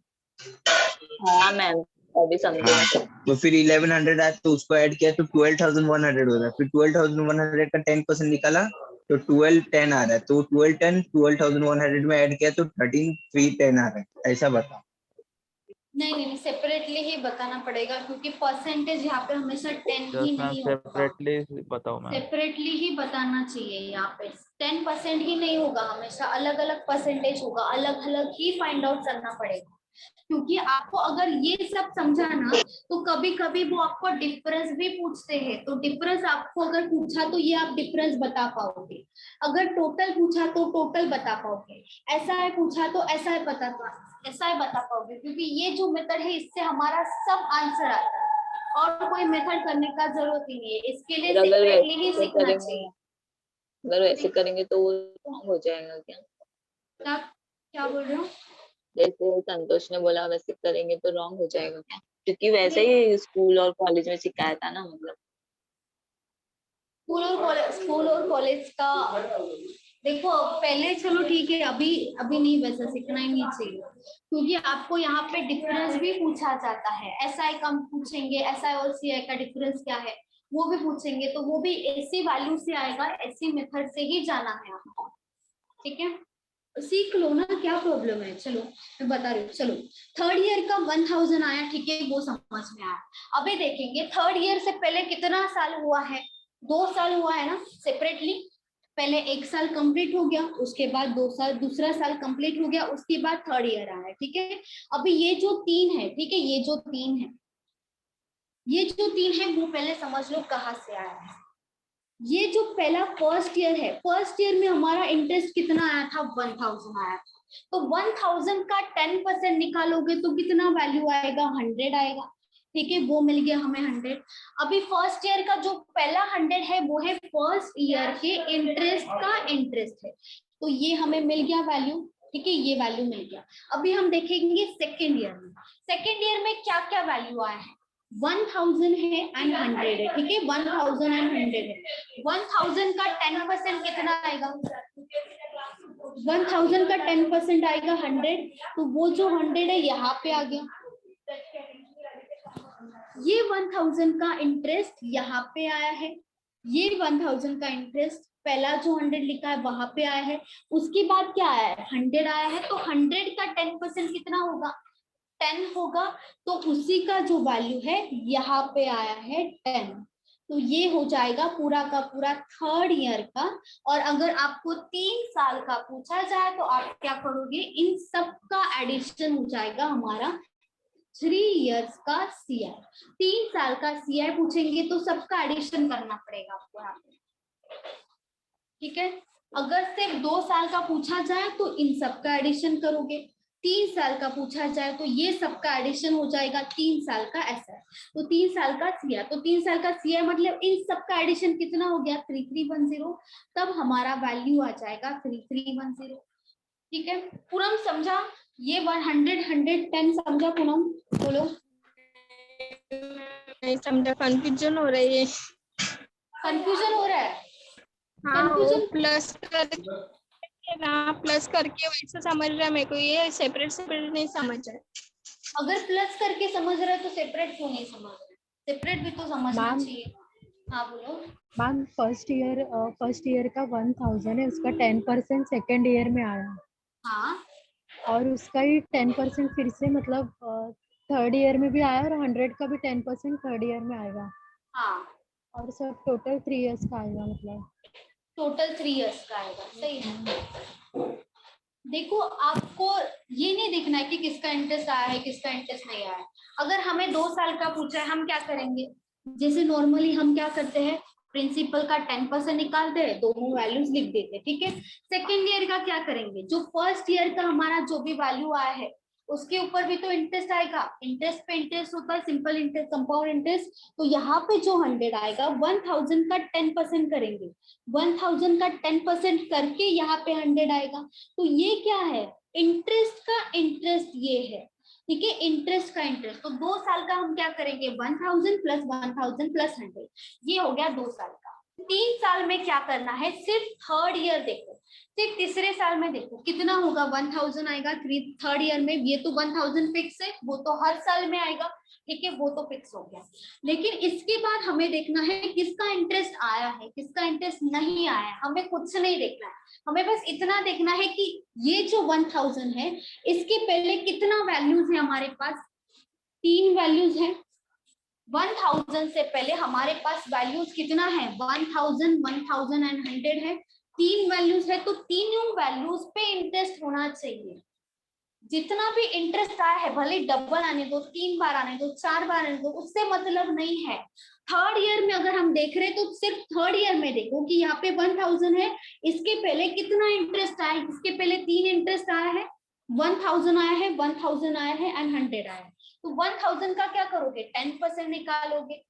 हाँ मैम, अभी समझे। हाँ, तो फिर 1100 आया तो उसको ऐड किया तो 12,100 हो रहा है। फिर 12,100 का 10% निकाला तो 1210 आ रहा है। तो 121100 में ऐड किया तो 13,310 आ रहा है। ऐसा बताओ। नहीं नहीं, सेपरेटली ही बताना पड़ेगा, क्योंकि परसेंटेज यहाँ पे हमेशा 10 ही नहीं होगा। सेपरेटली बताओ मैम। सेपरेटली ही बताना चाहिए। यहाँ पे 10% ही नहीं होगा, हमेशा अलग अलग परसेंटेज होगा, अलग अलग ही फाइंड आउट करना पड़ेगा। क्योंकि आपको अगर ये सब समझा ना, तो कभी कभी वो आपको डिफरेंस भी पूछते हैं। तो डिफरेंस आपको अगर पूछा तो ये आप डिफरेंस बता पाओगे। अगर टोटल पूछा तो टोटल बता पाओगे। ऐसा है पूछा तो ऐसा है बता पाओगे। क्योंकि ये जो मेथड है, इससे हमारा सब आंसर आता है, और कोई मेथड करने का जरूरत ही नहीं है। इसके लिए सेपरेटली ही सीखना चाहिए। अगर वैसे करेंगे तो वो रॉन्ग हो जाएगा क्या? क्या बोल रहे हो? जैसे संतोष ने बोला वैसे करेंगे तो रॉन्ग हो जाएगा क्या? क्योंकि वैसे ही स्कूल और कॉलेज में सिखाया था ना, मतलब स्कूल और कॉलेज का देखो पहले चलो ठीक है, अभी अभी नहीं, वैसा सीखना ही नहीं चाहिए, क्योंकि आपको यहाँ पे डिफरेंस भी पूछा जाता है। एसआई कम पूछेंगे, एसआई और सीआई का डिफरेंस क्या है वो भी पूछेंगे, तो वो भी ऐसी वैल्यू से आएगा, ऐसी मेथड से ही जाना है आपको, ठीक है। सीख लो ना, क्या प्रॉब्लम है। चलो मैं बता रही हूँ। चलो थर्ड ईयर का 1000 आया, ठीक है, वो समझ में आया। अभी देखेंगे थर्ड ईयर से पहले कितना साल हुआ है, 2 साल हुआ है ना सेपरेटली। पहले 1 साल कंप्लीट हो गया, उसके बाद 2 साल, दूसरा साल कंप्लीट हो गया, उसके बाद थर्ड ईयर आया, ठीक है। अभी ये जो 3 है, ठीक है, ये जो 3 है, ये जो 3 है वो पहले समझ लो कहाँ से आया है। ये जो पहला फर्स्ट ईयर है, फर्स्ट ईयर में हमारा इंटरेस्ट कितना आया था, 1000 आया था। तो 1000 का 10% निकालोगे तो कितना वैल्यू आएगा, 100 आएगा, ठीक है, वो मिल गया हमें 100। अभी फर्स्ट ईयर का जो पहला 100 है वो है फर्स्ट ईयर के इंटरेस्ट का इंटरेस्ट है, तो ये हमें मिल गया वैल्यू, ठीक है, ये वैल्यू मिल गया। अभी हम देखेंगे सेकेंड ईयर में, सेकेंड ईयर में क्या क्या वैल्यू आया है। 1000 है एंड 100 है, ठीक है, 1000 एंड 100 है। 1000 का 10% कितना आएगा, 1000 का 10% आएगा 100, तो वो जो 100 है यहाँ पे आ गया। ये 1000 का इंटरेस्ट यहाँ पे आया है, ये 1000 का इंटरेस्ट पहला जो 100 लिखा है वहां पे आया है। उसके बाद क्या आया है, 100 आया है, तो 100 का 10% कितना होगा, 10 होगा, तो उसी का जो वैल्यू है यहाँ पे आया है 10। तो ये हो जाएगा पूरा का पूरा थर्ड ईयर का। और अगर आपको 3 साल का पूछा जाए तो आप क्या करोगे, इन सब का एडिशन हो जाएगा हमारा 3 इयर्स का सीआई। 3 साल का सीआई पूछेंगे तो सबका एडिशन करना पड़ेगा आपको यहाँ पे, ठीक है। अगर सिर्फ 2 साल का पूछा जाए तो इन सब का एडिशन करोगे, 3 साल का पूछा जाए तो ये सबका एडिशन हो जाएगा 3 साल का ऐसा, तो 3 साल का सीआई, तो 3 साल का सीआई मतलब इन सबका एडिशन कितना हो गया, 3310, तब हमारा वैल्यू आ जाएगा 3310, ठीक है। पूनम समझा ये 100 110 समझा पूनम, बोलो। नहीं समझा, कंफ्यूजन हो रही है। कंफ्यूजन हो रहा है, हाँ, कंफ्यूजन प्लस करके वैसे समझ रहा है मेरे को, ये सेपरेट सेपरेट नहीं समझ रहा है। अगर प्लस करके समझ रहा है तो सेपरेट क्यों नहीं समझ रहा है, सेपरेट भी तो समझना चाहिए। हाँ बोलो मैम। फर्स्ट ईयर का 1000 है, उसका 10% सेकेंड ईयर में आया, हाँ, और उसका ही 10% फिर से मतलब थर्ड ईयर में भी आया, और 100 का भी 10% थर्ड ईयर में आएगा, हाँ, और सब टोटल 3 इयर्स का आएगा, मतलब टोटल 3 इयर्स का आएगा, सही है। देखो आपको ये नहीं देखना है कि किसका इंटरेस्ट आया है किसका इंटरेस्ट नहीं आया है। अगर हमें 2 साल का पूछा है, हम क्या करेंगे, जैसे नॉर्मली हम क्या करते हैं, प्रिंसिपल का 10% निकालते हैं, दोनों वैल्यूज लिख देते हैं, ठीक है। सेकेंड ईयर का क्या करेंगे, जो फर्स्ट ईयर का हमारा जो भी वैल्यू आया है उसके ऊपर भी तो इंटरेस्ट आएगा, इंटरेस्ट पे इंटरेस्ट होता है, सिंपल इंटरेस्ट, कंपाउंड इंटरेस्ट। तो यहाँ पे जो 100 आएगा 1000 का 10% करेंगे, 1000 का 10% करके यहाँ पे 100 आएगा। तो ये क्या है, इंटरेस्ट का इंटरेस्ट ये है, ठीक है, इंटरेस्ट का इंटरेस्ट। तो 2 साल का हम क्या करेंगे, 1000 प्लस 1000 प्लस 100, ये हो गया 2 साल का। 3 साल में क्या करना है, सिर्फ थर्ड ईयर देखो, सिर्फ तीसरे साल में देखो कितना होगा, 1000 आएगा थर्ड ईयर में, ये तो 1000 फिक्स है, वो तो हर साल में आएगा, ठीक है, वो तो फिक्स हो गया। लेकिन इसके बाद हमें देखना है किसका इंटरेस्ट आया है किसका इंटरेस्ट नहीं आया है, हमें कुछ नहीं देखना है, हमें बस इतना देखना है कि ये जो 1000 है इसके पहले कितना वैल्यूज है हमारे पास, 3 वैल्यूज है। 1000 से पहले हमारे पास वैल्यूज कितना है, 1000 1000 एंड 100 है, 3 वैल्यूज है, तो तीनों वैल्यूज पे इंटरेस्ट होना चाहिए। जितना भी इंटरेस्ट आया है भले डबल आने दो, 3 बार आने दो, 4 बार आने दो, उससे मतलब नहीं है। थर्ड ईयर में अगर हम देख रहे हैं तो सिर्फ थर्ड ईयर में देखो कि यहाँ पे 1000 है, इसके पहले कितना इंटरेस्ट आया, इसके पहले 3 इंटरेस्ट आया है, 1000 आया है, 1000 आया है एंड 100 आया है। तो 1000 का क्या करोगे, 10% निकालोगे,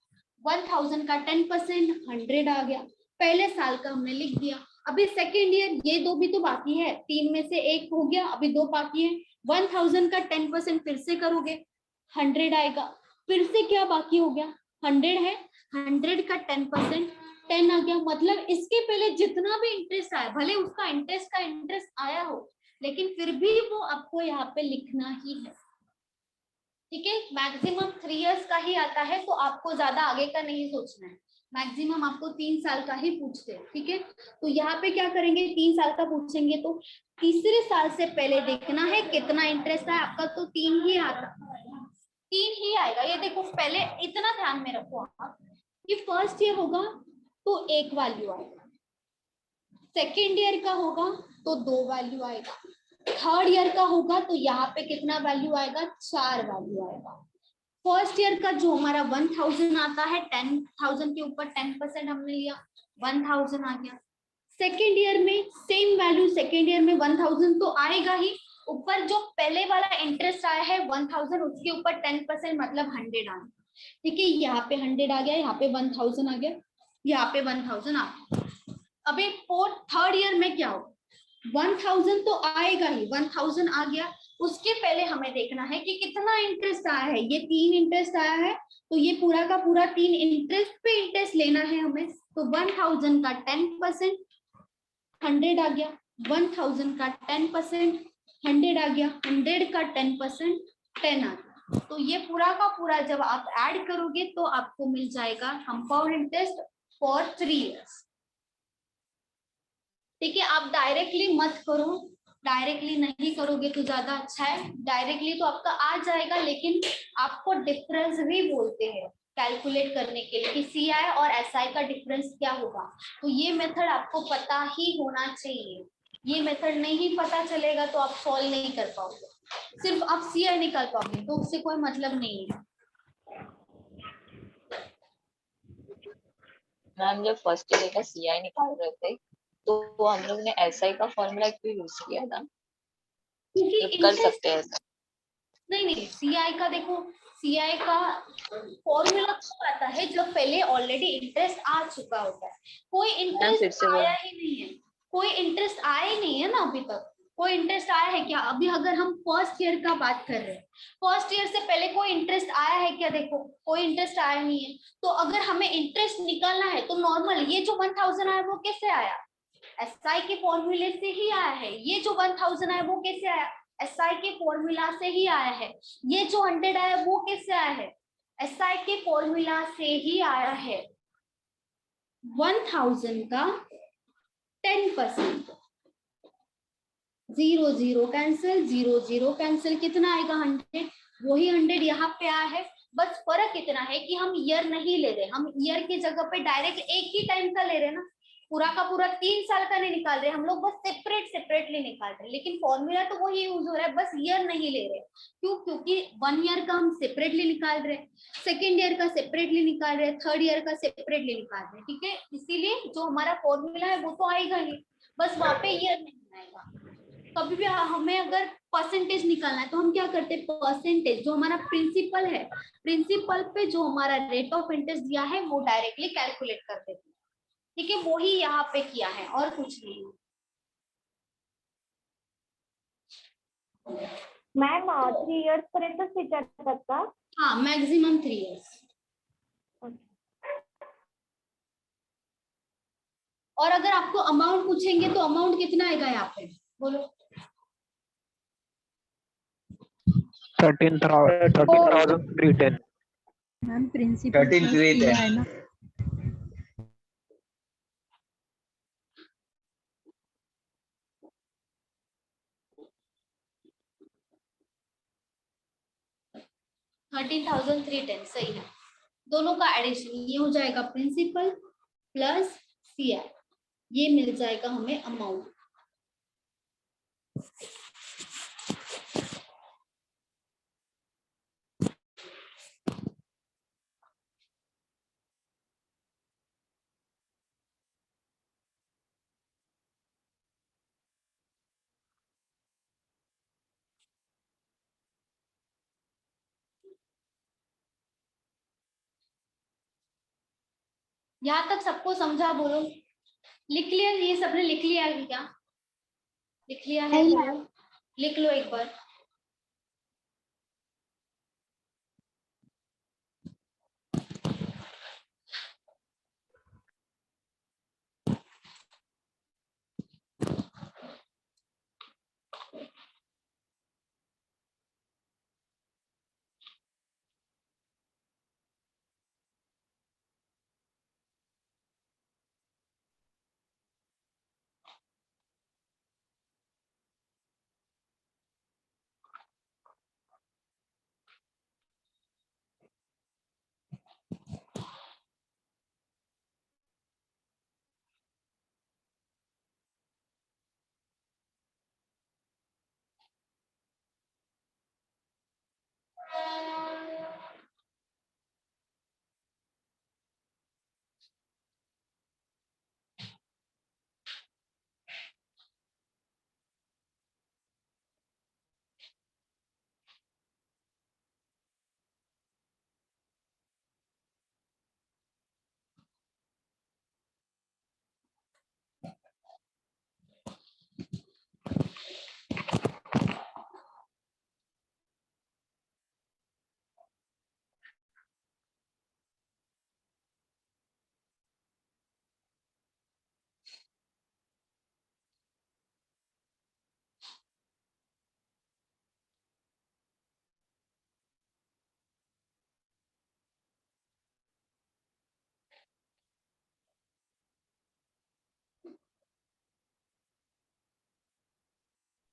1000 का 10% 100 आ गया, पहले साल का हमने लिख दिया। अभी सेकेंड ईयर ये 2 भी तो बाकी है, 3 में से 1 हो गया, अभी 2 बाकी है। 1000 का 10% फिर से करोगे, 100 आएगा, फिर से क्या बाकी हो गया, 100 है, 100 का 10%, 10 आ गया। मतलब इसके पहले जितना भी इंटरेस्ट आया, भले उसका इंटरेस्ट का इंटरेस्ट आया हो, लेकिन फिर भी वो आपको यहाँ पे लिखना ही है। ठीक है, मैक्सिमम 3 इयर्स का ही आता है, तो आपको ज्यादा आगे का नहीं सोचना है। मैक्सिमम आपको 3 साल का ही पूछते हैं। ठीक है, तो यहाँ पे क्या करेंगे, 3 साल का पूछेंगे तो तीसरे साल से पहले देखना है कितना इंटरेस्ट है आपका, तो 3 ही आता, 3 ही आएगा। ये देखो, पहले इतना ध्यान में रखो आप कि फर्स्ट ईयर होगा तो 1 वैल्यू आएगा, सेकेंड ईयर का होगा तो 2 वैल्यू आएगा, थर्ड ईयर का होगा तो यहाँ पे कितना वैल्यू आएगा, 4 वैल्यू आएगा। फर्स्ट ईयर का जो हमारा 1000 आता है, 10,000 के ऊपर 10% हमने लिया, 1000 आ गया। सेकेंड ईयर में सेम वैल्यू, सेकेंड ईयर में 1000 तो आएगा ही, ऊपर जो पहले वाला इंटरेस्ट आया है 1000, उसके ऊपर 10% मतलब 100 आ गया। ठीक है, यहाँ पे 100 आ गया, यहाँ पे 1000 आ गया, यहाँ पे 1000 आ गया। अभी थर्ड ईयर में क्या होगा, 1000 तो आएगा ही, 1000 आ गया, उसके पहले हमें देखना है कि कितना इंटरेस्ट आया है। ये 3 इंटरेस्ट आया है, तो ये पूरा का पूरा 3 इंटरेस्ट पे इंटरेस्ट लेना है हमें। तो 1000 का 10% 100 आ गया, 1000 का 10% 100 आ गया, 100 का 10% 10 आ गया। तो ये पूरा का पूरा जब आप ऐड करोगे तो आपको मिल जाएगा कंपाउंड इंटरेस्ट फॉर 3 इयर्स। ठीक है, आप डायरेक्टली मत करो, डायरेक्टली नहीं करोगे तो ज्यादा अच्छा है। डायरेक्टली तो आपका आ जाएगा, लेकिन आपको डिफरेंस भी बोलते हैं कैलकुलेट करने के लिए कि सीआई और एसआई का डिफरेंस क्या होगा। तो ये मेथड आपको पता ही होना चाहिए। ये मेथड नहीं पता चलेगा तो आप सॉल्व नहीं कर पाओगे, सिर्फ आप सीआई निकाल पाओगे, तो उससे कोई मतलब नहीं है। मैम जब फर्स्ट ईयर का सीआई निकाल रहे थे तो हम लोग ने एसआई का फॉर्मूला क्यों यूज किया था, क्योंकि कर सकते हैं ऐसा? नहीं, सीआई का देखो, सीआई का फॉर्मूला कब आता है, जब पहले ऑलरेडी इंटरेस्ट आ चुका होता है। कोई इंटरेस्ट आया ही नहीं है, कोई इंटरेस्ट आया ही नहीं है ना अभी तक। कोई इंटरेस्ट आया है क्या? अभी अगर हम फर्स्ट ईयर का बात कर रहे हैं, फर्स्ट ईयर से पहले कोई इंटरेस्ट आया है क्या? देखो, कोई इंटरेस्ट आया नहीं है। तो अगर हमें इंटरेस्ट निकालना है तो नॉर्मल ये जो 1000 आया वो कैसे आया? एसआई के फॉर्मूले से ही आया है। ये जो 1000 आया वो कैसे आया? एसआई के फॉर्मूला से ही आया है। ये जो 100 आया वो कैसे आया है? एसआई के फॉर्मूला से ही आया है। 1000 का 10%, 0 0 कैंसिल, 0 0 कैंसिल, कितना आएगा? 100। वही 100 यहाँ पे आया है। बस फर्क इतना है कि हम ईयर नहीं ले रहे, हम ईयर की जगह पे डायरेक्ट एक ही टाइम का ले रहे ना, पूरा का पूरा 3 साल का नहीं निकाल रहे हम लोग, बस सेपरेटली निकाल रहे। लेकिन फॉर्मूला तो वही यूज हो रहा है, बस ईयर नहीं ले रहे। क्यों? क्योंकि 1 ईयर का हम सेपरेटली निकाल रहे, सेकेंड ईयर का सेपरेटली निकाल रहे, थर्ड ईयर का सेपरेटली निकाल रहे। ठीक है, इसीलिए जो हमारा फॉर्मूला है वो तो आएगा ही, बस वहां पे ईयर नहीं आएगा। कभी भी हमें अगर परसेंटेज निकालना है तो हम क्या करते हैं, परसेंटेज जो हमारा प्रिंसिपल है, प्रिंसिपल पे जो हमारा रेट ऑफ इंटरेस्ट दिया है वो डायरेक्टली कैलकुलेट कर देते हैं। ठीक है, वही यहाँ पे किया है और कुछ नहीं। मॅम 3 इयर्स पर्यंतच विचारतात का? हाँ, मैक्सिमम 3 इयर्स। और अगर आपको अमाउंट पूछेंगे तो अमाउंट कितना आएगा यहाँ पे, बोलो? 13,310। मैम प्रिंसिपल 13,310 है ना? $13,310 सही है। दोनों का एडिशन ये हो जाएगा, प्रिंसिपल प्लस सीआई, ये मिल जाएगा हमें अमाउंट। यहाँ तक सबको समझा? बोलो, लिख लिया? ये सबने लिख लिया है क्या? लिख लिया है? लिख लो एक बार।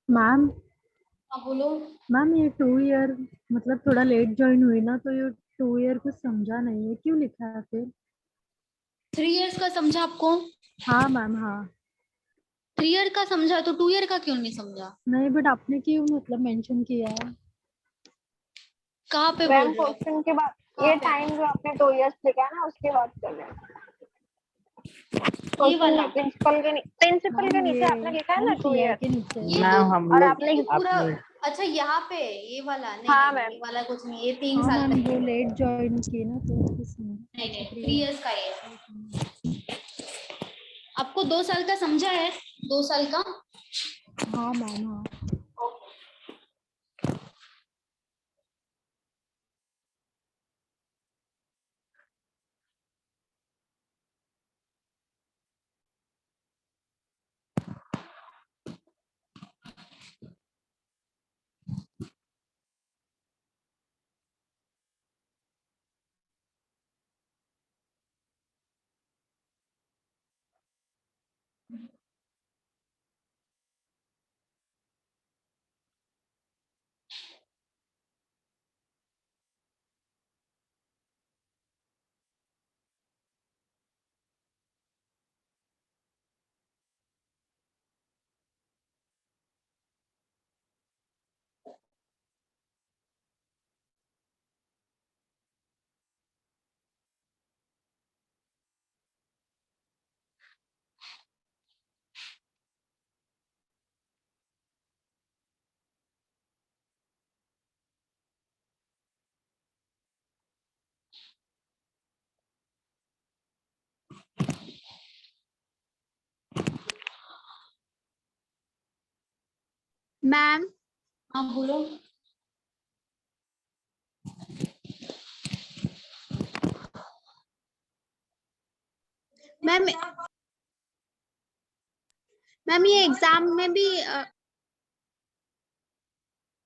मैम हाँ बोलो। मैम ये 2 ईयर मतलब थोड़ा लेट ज्वाइन हुई ना, तो ये 2 ईयर कुछ समझा नहीं है, क्यों लिखा है फिर? 3 इयर्स का समझा आपको? हाँ मैम हाँ। 3 ईयर का समझा तो 2 ईयर का क्यों नहीं समझा? नहीं बट आपने क्यों मतलब मेंशन किया है? कहाँ पे बोल मैम रहे हो आप? क्वेश्चन के बाद कहाँ ये पे? टाइम जो आपने 2 इयर्स लिखा है ना उसके बाद कर रहे हैं। ये वाला प्रिंसिपल के मैम नीचे ये आपने लिखा है ना मैम 2 सीआई इयर्स के नीचे ये मैम तो हम और लोग आपने पूरा अपने अच्छा यहाँ पे ये वाला नहीं हाँ नहीं मैम ये वाला कुछ नहीं, ये 3 हाँ साल मैम का वो है। लेट ज्वाइन की ना तो इसमें नहीं नहीं 3 3 इयर्स का ये है। आपको 2 साल का समझा है? 2 साल का? हाँ मैम हाँ। मैम हाँ बोलो। मैम मैम ये एग्जाम में भी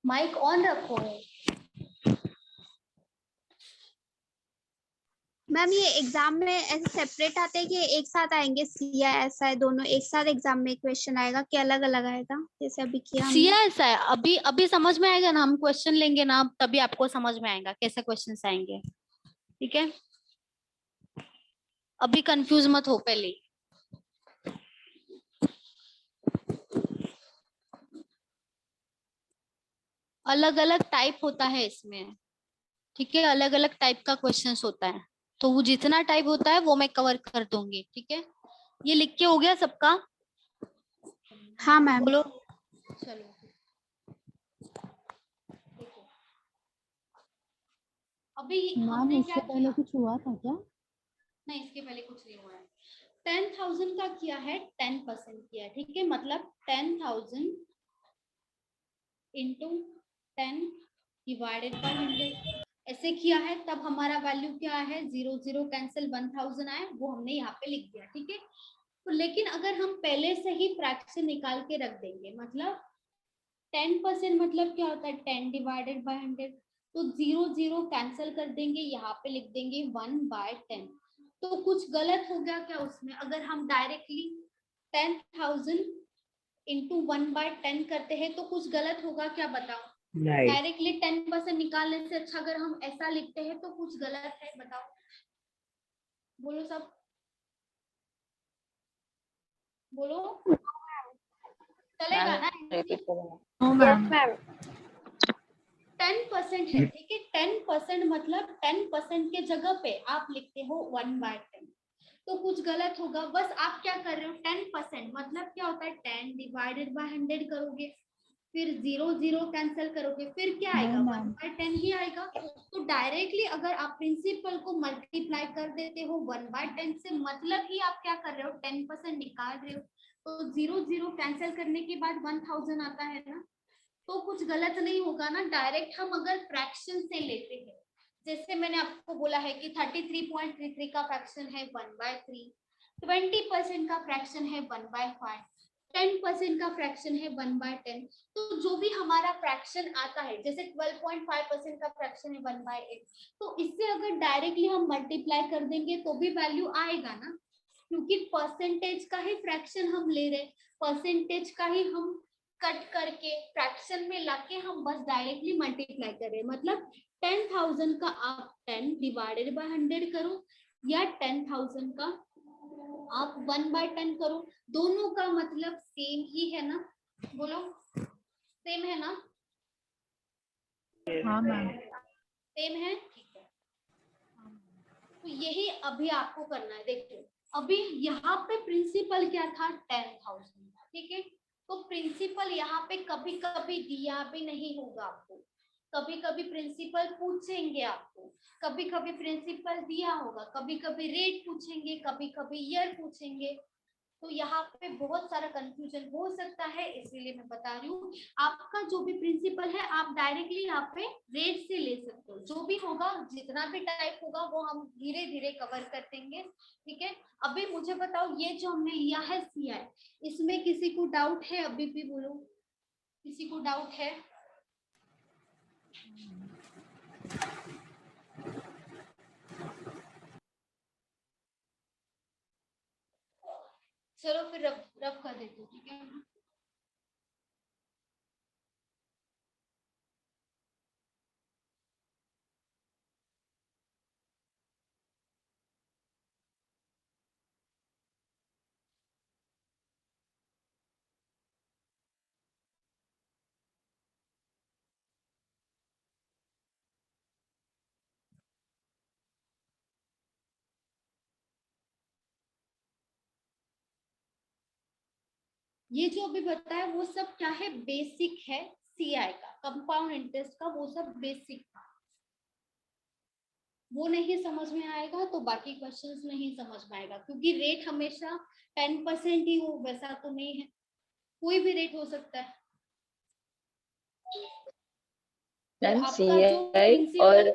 माइक ऑन रखो। मैम ये एग्जाम में ऐसे सेपरेट आते हैं कि एक साथ आएंगे? सिया ऐसा है दोनों एक साथ एग्जाम में क्वेश्चन आएगा कि अलग अलग आएगा जैसे अभी किया हमने? सिया ऐसा है, अभी अभी समझ में आएगा ना, हम क्वेश्चन लेंगे ना तभी आपको समझ में आएगा कैसे क्वेश्चंस आएंगे। ठीक है, अभी कंफ्यूज मत हो पहले। अलग अलग टाइप होता है इसमें, ठीक है, अलग अलग टाइप का क्वेश्चंस होता है, तो वो जितना टाइप होता है वो मैं कवर कर दूंगी। ठीक है, ये लिख के हो गया सबका? हाँ मैम। बोलो। चलो अभी मैम हमने क्या इससे पहले किया? कुछ हुआ था क्या? नहीं इसके पहले कुछ नहीं हुआ है। 10,000 का किया है 10% किया है, ठीक है, मतलब 10,000 इंटू 10 डिवाइडेड बाय 100 ऐसे किया है, तब हमारा वैल्यू क्या है? 0 0 कैंसिल 1000 आए, वो हमने यहाँ पे लिख दिया। ठीक है, तो लेकिन अगर हम पहले से ही फ्रैक्शन निकाल के रख देंगे, मतलब 10% मतलब क्या होता है? 10 डिवाइडेड बाय 100, तो 0 0 कैंसिल कर देंगे, यहाँ पे लिख देंगे 1/10। तो कुछ गलत हो गया क्या उसमें? अगर हम डायरेक्टली 10,000 इंटू 1/10 करते हैं तो कुछ गलत होगा क्या? बताओ। नहीं डायरेक्टली 10% निकालने से अच्छा अगर हम ऐसा लिखते हैं तो कुछ गलत है? बताओ, बोलो सब, बोलो। चलेगा ना? रिपीट करो। यस मैम 10% है, ठीक है, 10% मतलब 10% के जगह पे आप लिखते हो 1/10, तो कुछ गलत होगा। बस आप क्या कर रहे हो? 10% मतलब क्या होता है? 10 डिवाइडेड बाय 100 करोगे, फिर 0 0 कैंसिल करोगे, फिर क्या आएगा? 1/10 ही आएगा। तो डायरेक्टली अगर आप प्रिंसिपल को मल्टीप्लाई कर देते हो 1/10 से, मतलब ही आप क्या कर रहे हो? 10% निकाल रहे हो, तो 0 0 कैंसिल करने के बाद 1000 आता है ना, तो कुछ गलत नहीं होगा ना। डायरेक्ट हम अगर फ्रैक्शन से लेते हैं, जैसे मैंने आपको बोला है कि 33.33 का फ्रैक्शन है 1/3, 20% का फ्रैक्शन है 1/5, 10% का फ्रैक्शन है 1/10, तो जो भी हमारा फ्रैक्शन आता है, जैसे 12.5% का फ्रैक्शन है 1/8, तो इससे अगर डायरेक्टली हम मल्टीप्लाई कर देंगे तो भी वैल्यू आएगा ना, क्योंकि परसेंटेज का ही फ्रैक्शन हम ले रहे, परसेंटेज का ही हम कट करके फ्रैक्शन में लाके हम बस डायरेक्टली मल्टीप्लाई कर रहे हैं। मतलब 10,000 का आप 10 डिवाइडेड बाय 100 करो या 10,000 का आप 1/10 करो, दोनों का मतलब सेम ही है ना? बोलो सेम है ना? हाँ मैम। सेम है, ठीक है। तो यही अभी आपको करना है। देखो अभी यहाँ पे प्रिंसिपल क्या था 10,000, ठीक है। तो प्रिंसिपल यहाँ पे कभी कभी दिया भी नहीं होगा आपको, कभी कभी प्रिंसिपल पूछेंगे आपको, कभी कभी प्रिंसिपल दिया होगा, कभी कभी रेट पूछेंगे, कभी कभी ईयर पूछेंगे। तो यहाँ पे बहुत सारा कंफ्यूजन हो सकता है, इसीलिए मैं बता रही हूँ। आपका जो भी प्रिंसिपल है आप डायरेक्टली यहाँ पे रेट से ले सकते हो। जो भी होगा, जितना भी टाइप होगा वो हम धीरे धीरे कवर कर देंगे, ठीक है। अभी मुझे बताओ, ये जो हमने लिया है CI, इसमें किसी को डाउट है? अभी भी बोलो, किसी को डाउट है? चलो फिर रफ कर देती हूँ, ठीक है। ये जो अभी बताया वो सब क्या है? बेसिक है CI का, कंपाउंड इंटरेस्ट का, वो सब बेसिक था। वो नहीं समझ में आएगा तो बाकी क्वेश्चंस नहीं समझ में आएगा, क्योंकि रेट हमेशा 10% ही हो, वैसा तो नहीं है, कोई भी रेट हो सकता है। मैम आपका जो CI और प्रिंसिपल,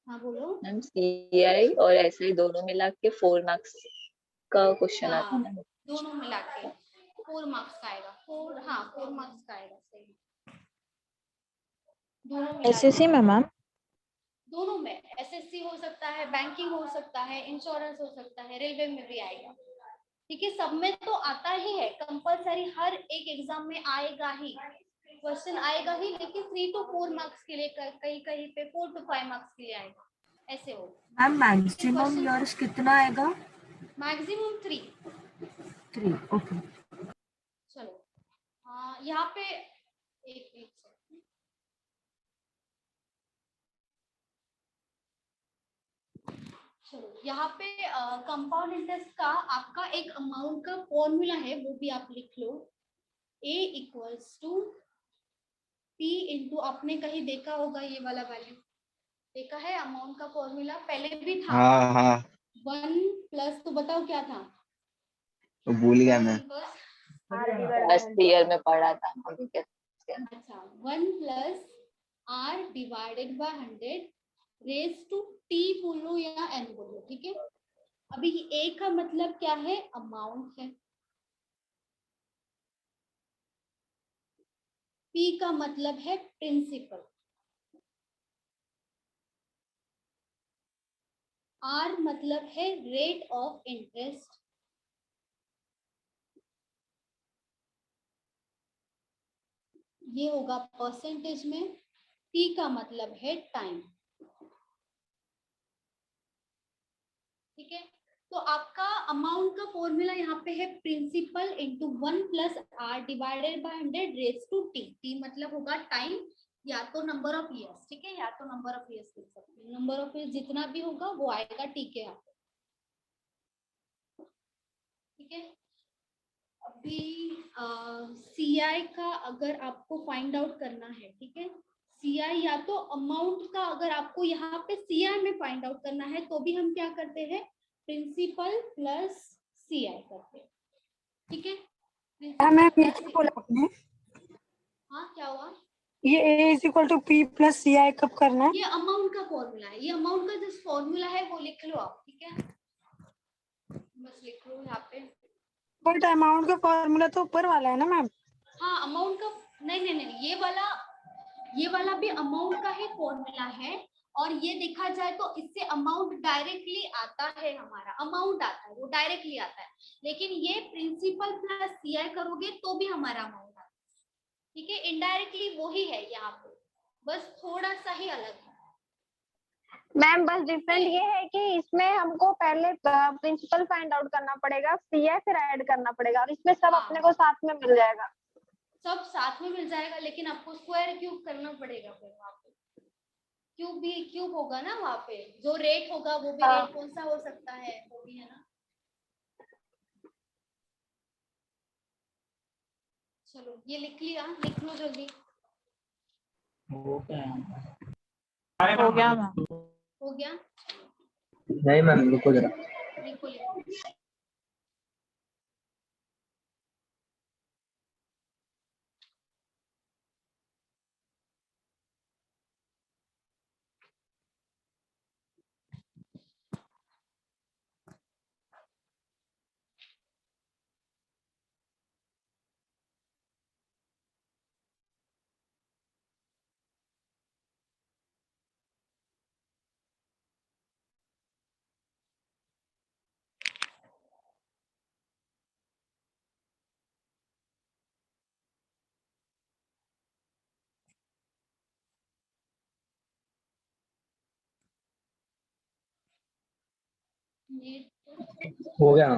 हाँ बोलो। मैम CI और SI दोनों मिला के 4 मार्क्स का क्वेश्चन आता है हाँ, ना? दोनों मिला के 4 मार्क्स का आएगा। 4 मार्क्स का आएगा, सही। दोनों मिला के। SSC में मैम? दोनों में, SSC हो सकता है, बैंकिंग हो सकता है, इंश्योरेंस हो सकता है, रेलवे में भी आएगा, ठीक है। सब में तो आता ही है, कंपलसरी हर एक एग्जाम में आएगा ही, क्वेश्चन आएगा ही, लेकिन 3 to 4 मार्क्स के लिए, कहीं कहीं पे 4 to 5 मार्क्स के लिए आएगा, ऐसे हो। मैम मैक्सिमम इयर्स कितना आएगा? मैक्सिमम 3। 3, ओके। चलो यहाँ पे एक सेकंड। चलो यहाँ पे कंपाउंड इंटरेस्ट का आपका एक अमाउंट का फॉर्मूला है, वो भी आप लिख लो। A equals to P into, आपने कहीं देखा होगा ये वाला वैल्यू, देखा है अमाउंट का फॉर्मूला? पहले भी था। हाँ हाँ 1 प्लस, तो बताओ क्या था? तो भूल गया मैं। लास्ट ईयर में पढ़ा था हम। अच्छा, 1 plus R divided by 100 raise to T बोलो या N बोलो, ठीक है। अभी A का मतलब क्या है? अमाउंट है। P का मतलब है प्रिंसिपल। R मतलब है रेट ऑफ इंटरेस्ट। ये होगा परसेंटेज में। T का मतलब है टाइम, ठीक है। तो आपका अमाउंट का फॉर्मूला यहाँ पे है principal into 1 plus R divided by 100 raise to T। T मतलब होगा टाइम, या तो नंबर ऑफ ईयर्स, ठीक है, या तो नंबर ऑफ ईयर्स लिख सकते हैं। नंबर ऑफ ईयर्स जितना भी होगा वो आएगा T के यहाँ पे, ठीक है। अभी CI का अगर आपको फाइंड आउट करना है, ठीक है, CI या तो अमाउंट का, अगर आपको यहाँ पे CI में फाइंड आउट करना है तो भी हम क्या करते हैं? प्रिंसिपल प्लस CI करते हैं, ठीक है। मैम ये क्या बोला आपने? हाँ क्या हुआ? ये A is equal to P plus CI कब करना है? ये अमाउंट का फॉर्मूला है, ये अमाउंट का जो फॉर्मूला है वो लिख लो आप, ठीक है, बस लिख लो यहाँ पे। बट अमाउंट का फॉर्मूला तो ऊपर वाला है ना मैम? हाँ अमाउंट का, नहीं, ये वाला भी अमाउंट का ही फॉर्मूला है, और ये देखा जाए तो इससे अमाउंट डायरेक्टली आता है, हमारा अमाउंट आता है, वो डायरेक्टली आता है। लेकिन ये प्रिंसिपल प्लस CI करोगे तो भी हमारा अमाउंट आता है, ठीक है, इनडायरेक्टली वही है यहाँ पे, बस थोड़ा सा ही अलग है। मैम बस डिफरेंट ये है कि इसमें हमको पहले प्रिंसिपल फाइंड आउट करना पड़ेगा, सीआई फिर ऐड करना पड़ेगा, और इसमें सब अपने को साथ में मिल जाएगा। सब साथ में मिल जाएगा, लेकिन आपको स्क्वायर क्यूब करना पड़ेगा फिर वहाँ पे। क्यूब होगा ना वहाँ पे, जो रेट होगा वो भी रेट कौन सा हो सकता है, वो भी है ना। चलो ये लिख लिया, लिख लो जल्दी। हो गया मैम, हो गया। नहीं मैम रुको जरा। लिखो लिखो। हो गया।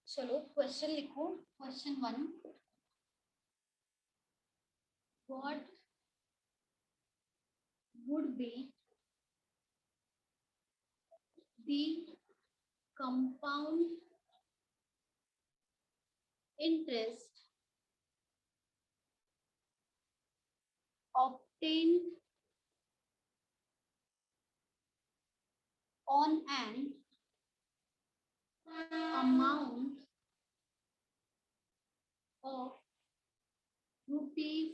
चलो क्वेश्चन लिखो। Question 1, what would be the compound interest obtained on an amount of rupees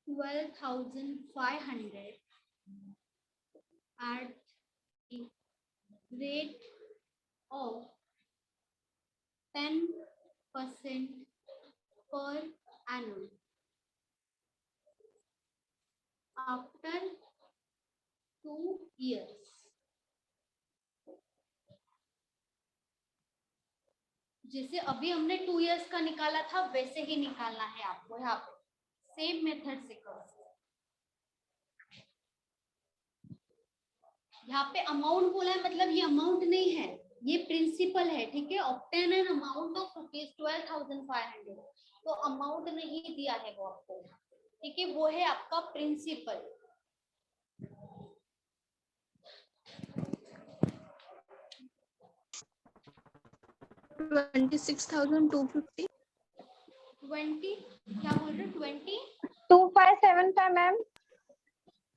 12,500 at the rate of 10% per annum after 2 years. जैसे अभी हमने 2 इयर्स का निकाला था वैसे ही निकालना है आपको, यहाँ पे सेम मेथड से करो। यहाँ पे अमाउंट बोला है, मतलब ये अमाउंट नहीं है, ये प्रिंसिपल है, ठीक है। Obtain an amount of rupees 12,500, तो अमाउंट नहीं दिया है वो आपको, ठीक है, वो है आपका प्रिंसिपल। $26,250 20 क्या बोल रहे हो? 2575 मैम।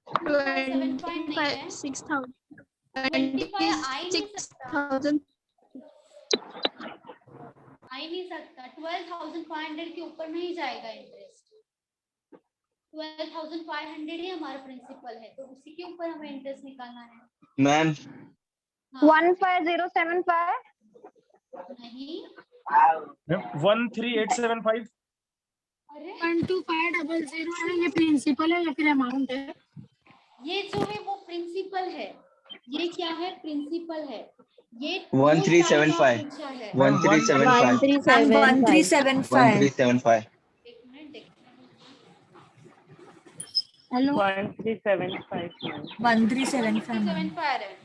26,000 आ ही नहीं सकता, 12,500 के ऊपर नहीं जाएगा इंटरेस्ट। 12,500 ही हमारा प्रिंसिपल है, तो उसी के ऊपर हमें इंटरेस्ट निकालना है। मैम 15075 नहीं, 13875। अरे 12500 है, ये प्रिंसिपल है या फिर अमाउंट है? ये जो है वो प्रिंसिपल है, ये क्या है? प्रिंसिपल है। ये 1375 1375 एक मिनट देखो, हेलो 1375 है।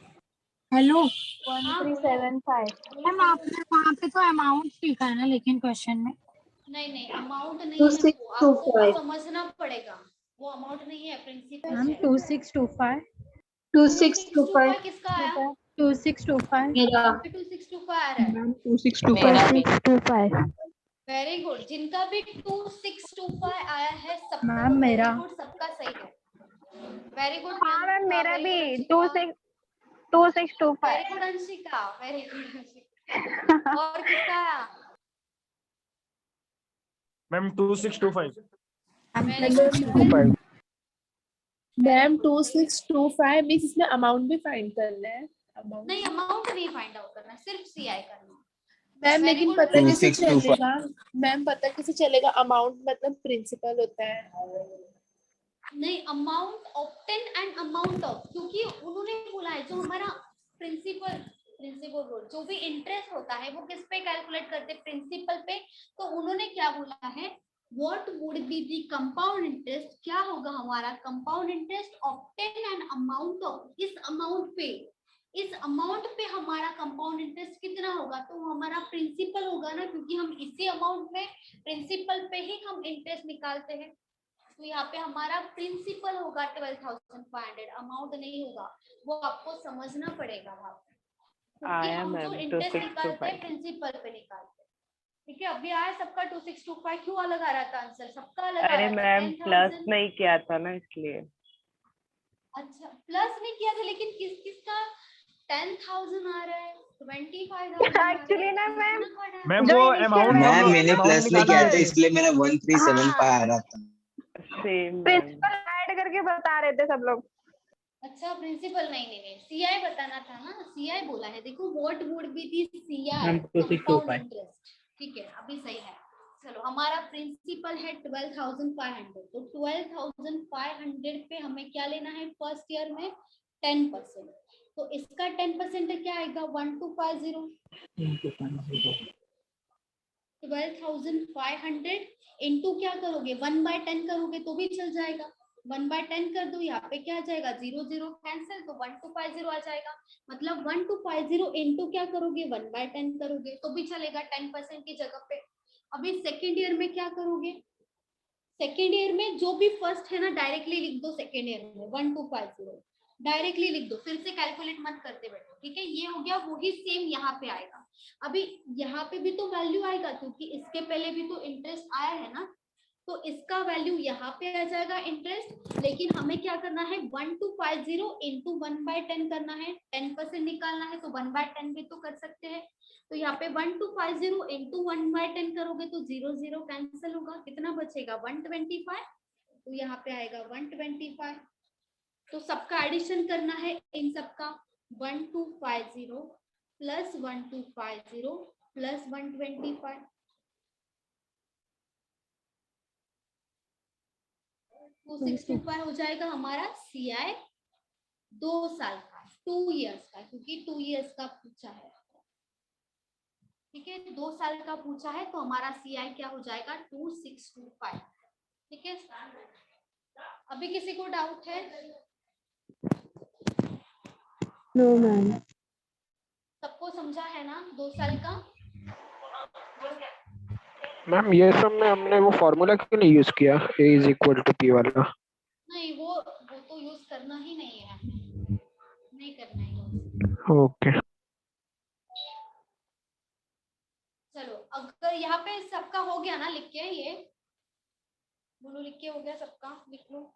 हेलो 1375 मैम, आपने वहाँ पे तो अमाउंट लिखा है ना, लेकिन क्वेश्चन में नहीं अमाउंट नहीं है, वो आपको समझना पड़ेगा, वो अमाउंट नहीं है, प्रिंसिपल है। 2625 2625 किसका आया? 2625 2625 आ रहा है। 2625 2625 वेरी गुड, जिनका भी 2625 आया है सबको मैम वेरी मेरा गुड, सबका सही है। वेरी गुड हाँ मैम, मेरा भी very 2625। Good Anshika, very good Anshika. और किसका आया? Ma'am 2625। Very good. Ma'am 2625 means इसमें अमाउंट भी फाइंड करना है। अमाउंट नहीं, अमाउंट नहीं फाइंड आउट करना, सिर्फ सीआई करना। मैम Very लेकिन good. पता कैसे 2625 चलेगा? मैम पता कैसे चलेगा? अमाउंट मतलब प्रिंसिपल होता है। नहीं, amount obtained and amount of, क्योंकि उन्होंने बोला है जो हमारा प्रिंसिपल जो भी इंटरेस्ट होता है वो किस पे कैलकुलेट करते हैं? प्रिंसिपल पे। तो उन्होंने क्या बोला है, what would be the compound interest, क्या होगा हमारा compound interest obtained and amount of, इस अमाउंट पे हमारा कंपाउंड इंटरेस्ट कितना होगा? तो हमारा प्रिंसिपल होगा ना, क्योंकि हम इसी अमाउंट में प्रिंसिपल पे ही हम इंटरेस्ट निकालते हैं। तो यहाँ पे हमारा प्रिंसिपल होगा 12,500, अमाउंट नहीं होगा, वो आपको समझना पड़ेगा वहाँ पे। क्योंकि हम जो इंटरेस्ट निकालते हैं प्रिंसिपल पे निकालते हैं। ठीक है, अभी आया सबका 2625, क्यों अलग आ रहा था आंसर? सबका अलग आ रहा था। अरे मैम प्लस नहीं किया था ना इसलिए। अच्छा, प्लस नहीं किया था, लेकिन किस किसका 10,000 आ रहा है, 25,000 एक्चुअली ना मैम वो अमाउंट मैम मैंने प्लस नहीं किया था, है। इसलिए मेरा 1375 आ रहा था। प्रिंसिपल ऐड करके बता रहे थे सब लोग। अच्छा, प्रिंसिपल नहीं, सीआई बताना था ना, सीआई बोला है। देखो, what would be the CI compound interest. ठीक है, अभी सही है। चलो, हमारा प्रिंसिपल है 12,500, तो 12,500 पे हमें क्या लेना है? फर्स्ट ईयर में 10%। तो इसका 10% क्या आएगा? 1250। 12,500 इंटू क्या करोगे? 1/10 करोगे तो भी चल जाएगा। 1/10 कर दो, यहाँ पे क्या आ जाएगा? 0 0 कैंसिल, तो 1250 आ जाएगा। मतलब 1250 इंटू क्या करोगे? 1/10 करोगे तो भी चलेगा 10% की जगह पे। अभी सेकेंड ईयर में क्या करोगे? सेकेंड ईयर में जो भी फर्स्ट है ना, डायरेक्टली लिख दो। सेकेंड ईयर में 1250 डायरेक्टली लिख दो, फिर से कैलकुलेट मत करते बैठो। ठीक है, ये हो गया, वही सेम यहाँ पे आएगा। अभी यहाँ पे भी तो वैल्यू आएगा, क्योंकि इसके पहले भी तो इंटरेस्ट आया है ना, तो इसका वैल्यू यहाँ पे आ जाएगा इंटरेस्ट। लेकिन हमें क्या करना है? 1250 इंटू 1/10 करना है, 10% निकालना है, तो 1/10 भी तो कर सकते हैं। तो यहाँ पे 1250 इंटू 1/10 करोगे तो 0 0 कैंसिल होगा, कितना बचेगा? 125। तो यहाँ पे आएगा 125। तो सबका एडिशन करना है इन सबका, 1250 प्लस 1250 प्लस 125। 2625 हो जाएगा हमारा सीआई 2 साल का, 2 इयर्स का, क्योंकि 2 इयर्स का पूछा है। ठीक है, 2 साल का पूछा है, तो हमारा सीआई क्या हो जाएगा? 2625। ठीक है, अभी किसी को डाउट है? No ma'am. सबको समझा है ना 2 साल का? मैम ये सब में हमने वो फॉर्मूला क्यों नहीं यूज किया, a is equal to p वाला? नहीं, वो तो यूज करना ही नहीं है, नहीं करना है। ओके। चलो, अगर यहाँ पे सबका हो गया ना लिख के, ये बोलो लिख के हो गया सबका, लिख लो।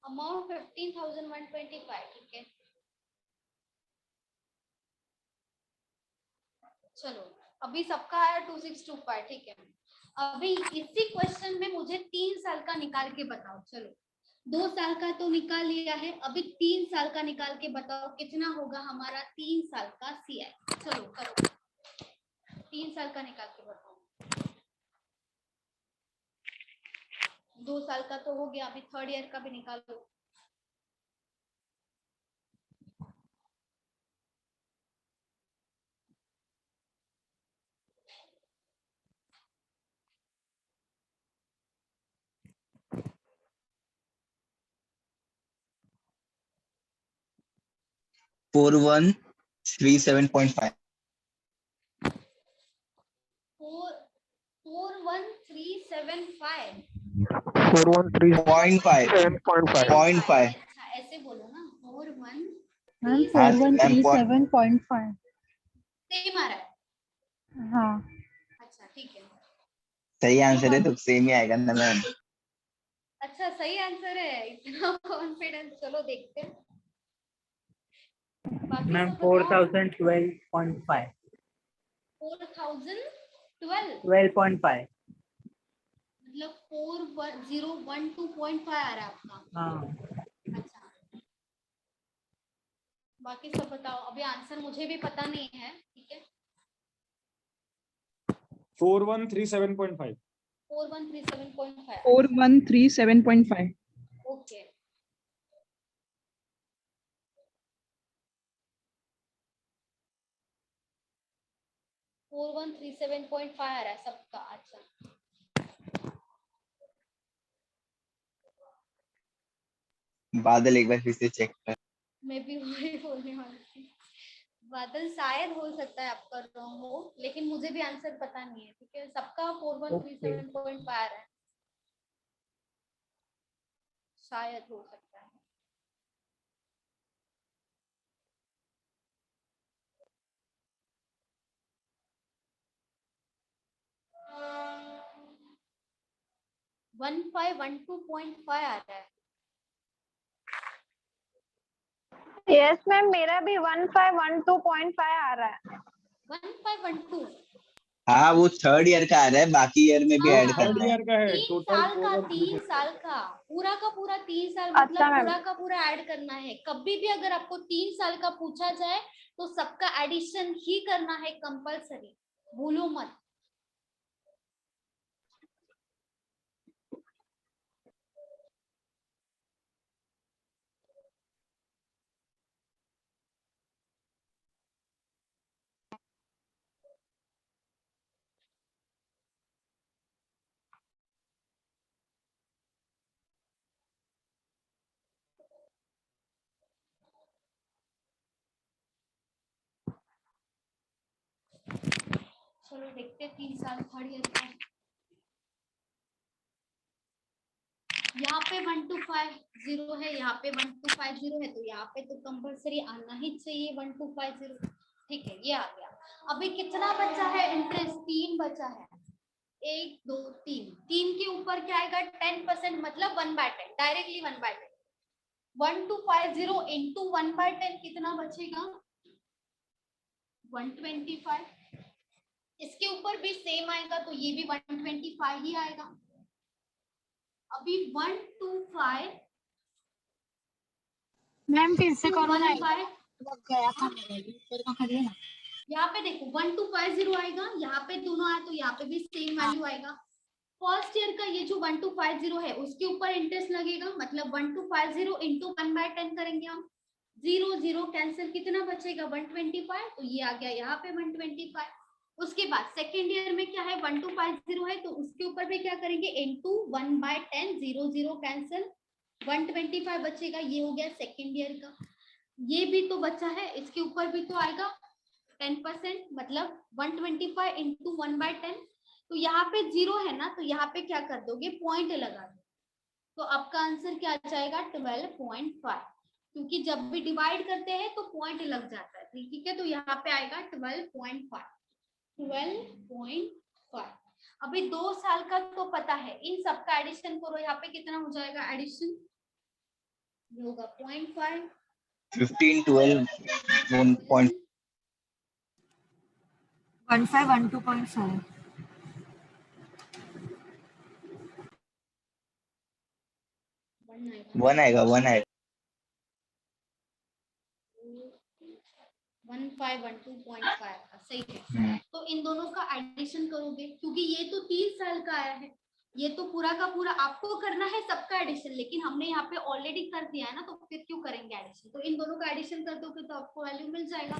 अमाउंट 15,125। ठीक है, चलो अभी सबका आया 2625। ठीक है, अभी इसी क्वेश्चन में मुझे 3 साल का निकाल के बताओ। चलो 2 साल का तो निकाल लिया है, अभी 3 साल का निकाल के बताओ कितना होगा हमारा 3 साल का CI। चलो करो, 3 साल का निकाल के बताओ। 2 साल का तो हो गया, अभी 3rd ईयर का भी निकालो। फोर 4137.5 4137.5 4137.5 अच्छा ऐसे बोलो ना, 41 मैम हाँ 4137.5 सेम आ रहा है। हाँ अच्छा ठीक है, सही आंसर है तो सेम ही आएगा ना मैम। अच्छा सही आंसर है, इतना कॉन्फिडेंस। चलो देखते हैं बाकी मैम सब बताओ। 4012.5 4012 12.5 मतलब 4012.5 आ रहा है आपका। हाँ अच्छा बाकी सब बताओ, अभी आंसर मुझे भी पता नहीं है, ठीक है। 4137.5 4137.5 4137.5 ओके। फोर 4137.5 आ रहा है सबका। अच्छा बादल एक बार फिर से चेक कर। मैं भी वही बोलने वाली थी, बादल शायद हो सकता है आपका रॉन्ग हो, लेकिन मुझे भी आंसर पता नहीं है, ठीक है। सबका 4137.5 आ रहा है, शायद हो सकता है। वन 1512.5 आ रहा है। यस मैम, मेरा भी 1512.5 आ रहा है। 1512 हाँ वो 3rd ईयर का आ रहा है, बाकी ईयर में भी ऐड हाँ, करना है। का है 3 टोटल साल का 3 साल का पूरा 3 साल, मतलब अच्छा मैम। पूरा का पूरा ऐड करना है। कभी भी अगर आपको 3 साल का पूछा जाए तो सबका एडिशन ही करना है कंपलसरी, भूलो मत। चलो देखते 3 साल 3rd ईयर का। यहाँ पे 1250 है, यहाँ पे 1250 है, तो यहाँ पे तो कंपलसरी आना ही चाहिए 1250। ठीक है, ये आ गया। अभी कितना बचा है इंटरेस्ट? 3 बचा है, 1 2 3। 3 के ऊपर क्या आएगा? 10%, मतलब 1/10, डायरेक्टली 1/10। 1250 इंटू 1/10 कितना बचेगा? 125। इसके ऊपर भी सेम आएगा, तो ये भी 125 ही आएगा। अभी 125 मैम फिर से करो ना, 15 लग गया था मेरे भी, फिर तो करिए ना। यहाँ पे देखो 1250 आएगा, यहाँ पे दोनों आए तो यहाँ पे भी सेम वैल्यू आएगा। फर्स्ट ईयर का ये जो 1250 है उसके ऊपर इंटरेस्ट लगेगा, मतलब 1250 इंटू 1/10 करेंगे हम। 0 0 कैंसिल, कितना बचेगा? 125, तो ये आ गया यहाँ पे 125। उसके बाद सेकेंड ईयर में क्या है? 1250 है, तो उसके ऊपर भी क्या करेंगे? इंटू 1/10, 0 0 कैंसिल, 125 बचेगा। ये हो गया सेकेंड ईयर का। ये भी तो बचा है, इसके ऊपर भी तो आएगा 10%, मतलब 125 इंटू 1/10। तो यहाँ पे 0 है ना, तो यहाँ पे क्या कर दोगे? पॉइंट लगा दो। तो आपका आंसर क्या आ जाएगा? 12.5, क्योंकि जब भी डिवाइड करते हैं तो पॉइंट लग जाता है, ठीक है। तो यहाँ पे आएगा 12.5। 12.5। अभी 2 साल का तो पता है, इन सबका एडिशन करो, यहाँ पे कितना हो जाएगा एडिशन? होगा 0.5 15 12 1. 1512.5 1 आएगा 1 आएगा 1512.5 सही है। तो इन दोनों का एडिशन करोगे क्योंकि ये तो 3 साल का आया है, ये तो पूरा का पूरा आपको करना है सबका एडिशन, लेकिन हमने यहाँ पे ऑलरेडी कर दिया है ना, तो फिर क्यों करेंगे एडिशन। तो इन दोनों का एडिशन कर दोगे तो आपको वैल्यू मिल जाएगा।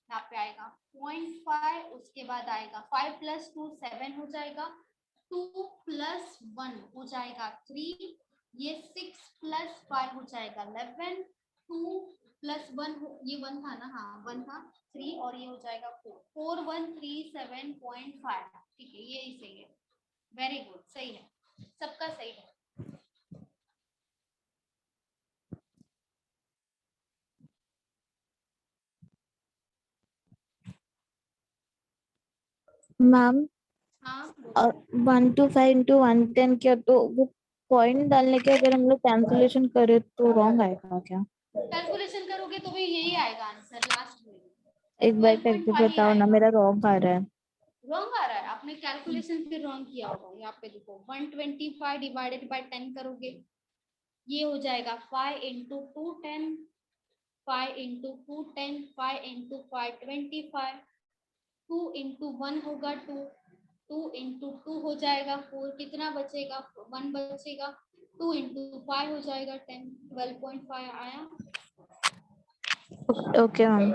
यहाँ पे आएगा 0.5, उसके बाद आएगा 5 + 2 7 हो जाएगा, 2 + 1 हो जाएगा 3, ये 6 + 5 हो जाएगा 11, 2 + 1 ये 1 था ना, हाँ 1 था, 3 और ये हो जाएगा 4, 4137.5। ठीक है, ये सही है, वेरी गुड, सही है, सबका सही है। मैम हाँ 125 इंटू 110 किया तो वो पॉइंट डालने के अगर हम लोग कैंसिलेशन करें तो रॉन्ग आएगा क्या? कैलकुलेशन करोगे तो भी यही आएगा आंसर लास्ट में। एक बार करके बताओ ना, मेरा रॉन्ग आ रहा है। रॉन्ग आ रहा है, आपने कैलकुलेशन फिर रॉन्ग किया होगा। यहाँ पे देखो 125 डिवाइडेड बाय 10 करोगे, ये हो जाएगा 5 × 2 10, 5 × 2 10, 5 × 5 25, 2 × 1 होगा 2, 2 × 2 हो जाएगा 4, कितना बचेगा 1 बचेगा, 2 × 5 हो जाएगा 10, 12.5 आया। Okay ma'am.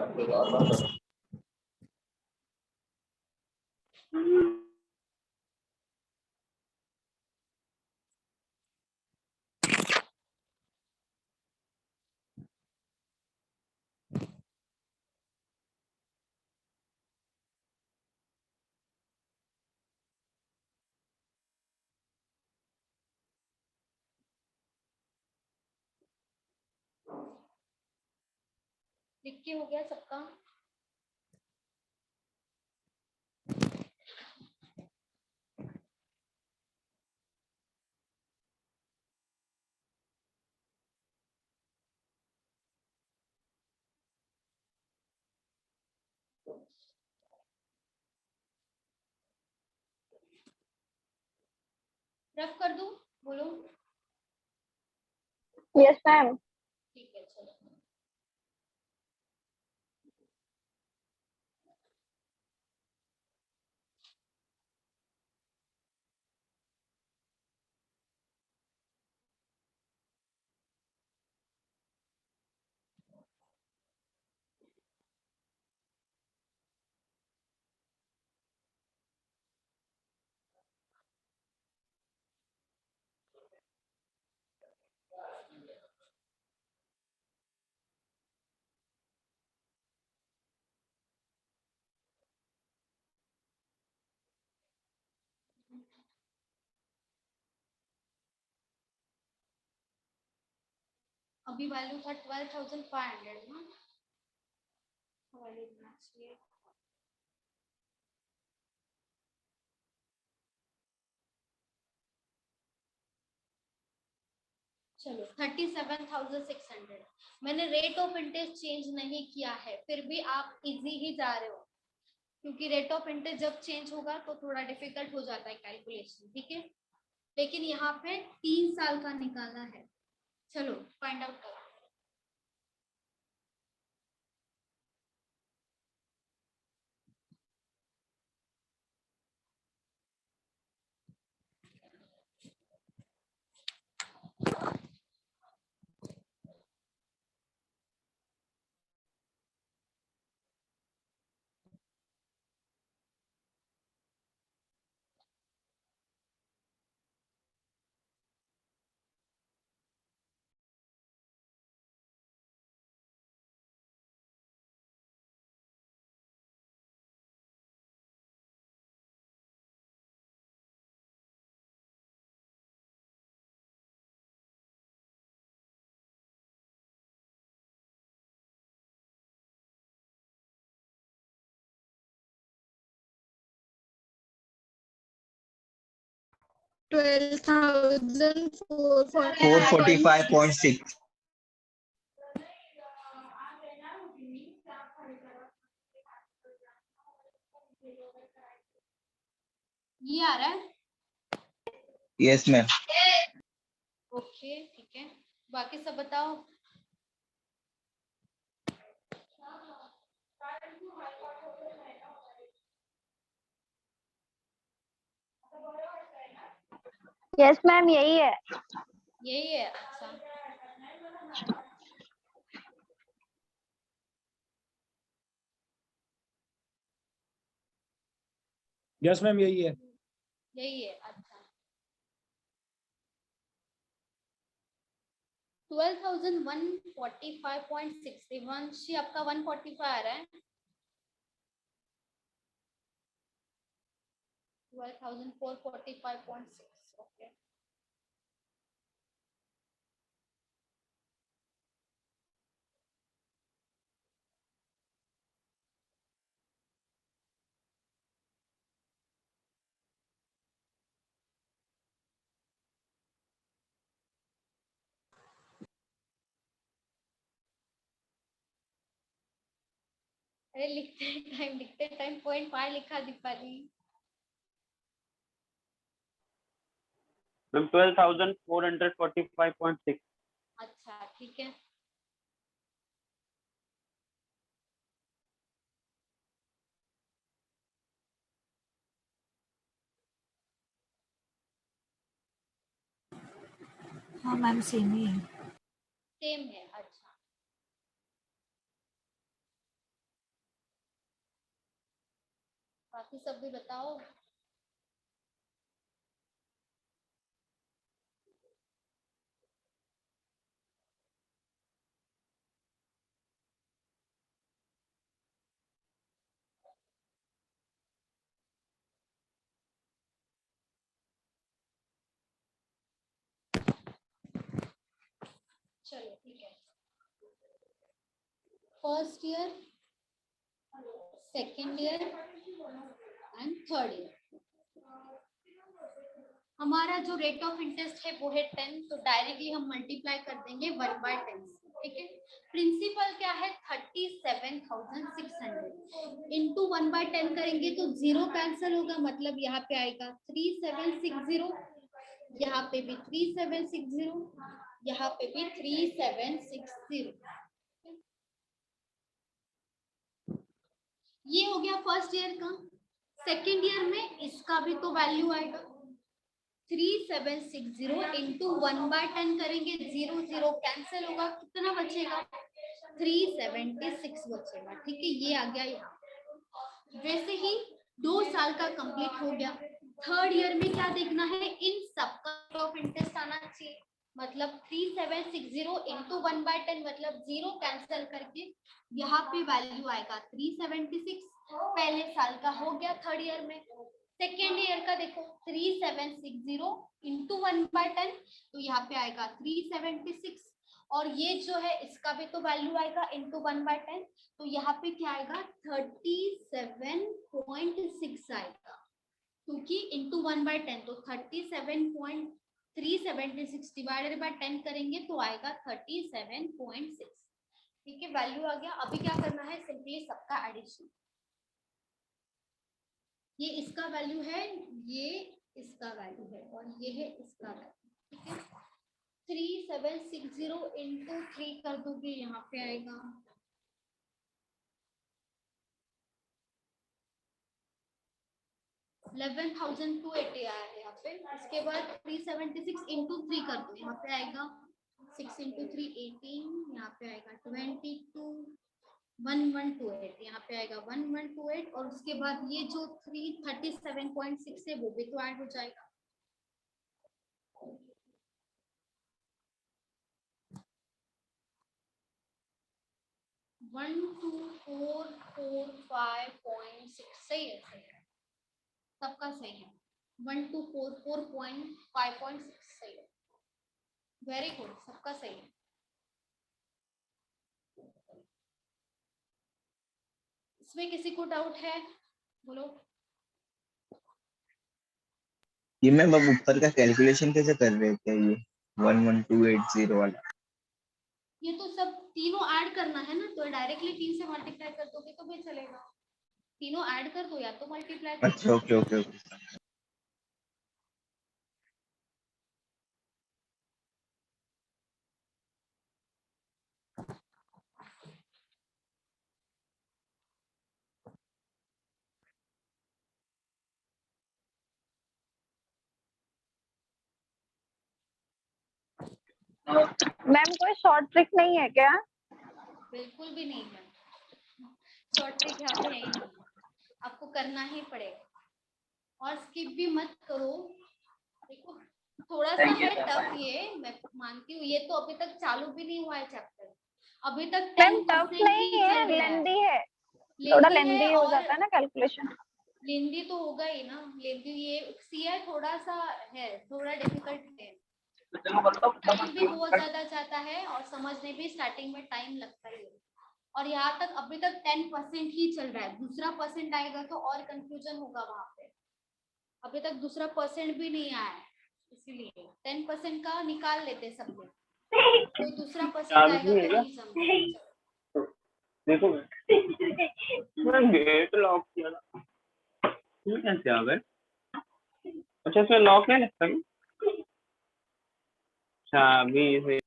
लिख के हो गया सबका? रफ कर दूं, बोलो। Yes ma'am. ठीक है चलो। अभी वैल्यू था 12,500 ना, वैल्यू देना चाहिए। चलो 37,600। मैंने रेट ऑफ इंटरेस्ट चेंज नहीं किया है, फिर भी आप इजी ही जा रहे हो, क्योंकि रेट ऑफ इंटरेस्ट जब चेंज होगा तो थोड़ा डिफिकल्ट हो जाता है कैलकुलेशन, ठीक है। लेकिन यहाँ पे 3 साल का निकाला है। चलो फाइंड आउट करो। $445.6. ये आ रहा है? Yes ma'am. ओके ठीक है। बाकी सब बताओ। यस मैम यही है। यही है, अच्छा। यस मैम यही है। यही है, अच्छा। 12,145.61 शी आपका 145 आ रहा है। 12,445.6 ओके। अरे लिखते टाइम 0.5 लिखा दीपाली। मैम 12,445.6। अच्छा ठीक है। हाँ मैम सेम ही है। सेम है, अच्छा। बाकी सब भी बताओ। चलो ठीक है। First year, second year and third year. हमारा जो रेट ऑफ इंटरेस्ट है वो है 10, तो डायरेक्टली हम मल्टीप्लाई कर देंगे 1/10 से, ठीक है। प्रिंसिपल क्या है 37,600 इंटू 1/10 करेंगे तो 0 कैंसिल होगा, मतलब यहाँ पे आएगा 3760, यहाँ पे भी 3760, यहाँ पे भी 3760। ये हो गया फर्स्ट ईयर का। सेकेंड ईयर में इसका भी तो वैल्यू आएगा 3760 इंटू 1/10 करेंगे, 0 कैंसिल होगा, कितना बचेगा 376 बचेगा, ठीक है। ये आ गया यहाँ। वैसे ही 2 साल का कंप्लीट हो गया। थर्ड ईयर में क्या देखना है, इन सबका रेट ऑफ इंटरेस्ट आना चाहिए, मतलब 3760 इंटू 1/10 मतलब 0 कैंसिल करके यहाँ पे वैल्यू आएगा 376। पहले साल का हो गया थर्ड ईयर में। सेकेंड ईयर का देखो 3760 इंटू 1/10 तो यहाँ पे आएगा 376, और ये जो है इसका भी तो वैल्यू आएगा इंटू 1/10 तो यहाँ पे क्या आएगा 37.6 आएगा, क्योंकि इंटू 1/10 तो 37.376 डिवाइडेड बाय 10 करेंगे तो आएगा 37.6, ठीक है। वैल्यू आ गया। अभी क्या करना है, सिंपली सबका एडिशन। ये इसका वैल्यू है, ये इसका वैल्यू है, और ये है इसका वैल्यू, ठीक है। 3760 इंटू 3 कर दोगे, यहाँ पे आएगा 11,280 आया है यहाँ पे। इसके बाद 376 इंटू 3 कर दो, यहाँ पे आएगा 6 इंटू 3 18, यहाँ पे आएगा 22 1128, यहाँ पे आएगा 1128, और उसके बाद ये जो 337.6 है वो भी तो ऐड हो जाएगा। वन टू फोर फोर 5.6 सही है, सही है, सबका सही है। 1244.5.6 सही है, वेरी गुड, सबका सही है। इसमें किसी को डाउट है, बोलो। ये मैम अब ऊपर का कैलकुलेशन कैसे कर रहे थे, ये 11280 वाला? ये तो सब तीनों ऐड करना है ना, तो डायरेक्टली 3 से मल्टीप्लाई कर दोगे तो भी चलेगा। तीनों ऐड कर दो या तो मल्टीप्लाई कर दो। अच्छा ओके ओके ओके। मैम कोई शॉर्ट ट्रिक नहीं है क्या? बिल्कुल भी नहीं है, शॉर्ट ट्रिक यहाँ पे है ही नहीं, आपको करना ही पड़ेगा और स्किप भी मत करो। देखो थोड़ा सा है टफ, ये मैं मानती हूँ, ये तो अभी तक चालू भी नहीं हुआ है चैप्टर, अभी तक मैम टफ 10% नहीं ही है, चल रहा है। लेंदी है, थोड़ा लेंदी है लेंदी हो और जाता है ना कैलकुलेशन। लेंदी तो होगा ही ना, लेंदी ये सीआई थोड़ा सा है, थोड़ा डिफिकल्ट है, टाइम भी बहुत ज्यादा जाता है और समझने भी स्टार्टिंग में टाइम लगता ही है। और यहाँ तक अभी तक 10% ही चल रहा है, दूसरा परसेंट आएगा तो और कंफ्यूजन होगा वहां पे, अभी तक दूसरा परसेंट भी नहीं आया है, इसीलिए 10% का निकाल लेते सब लोग, कोई दूसरा परसेंट आएगा तो नहीं समझ। देखो मैं गेट लॉक किया था, ये कैसे आ गए? अच्छा इसमें लॉक नहीं लगता क्या? अच्छा अभी इसे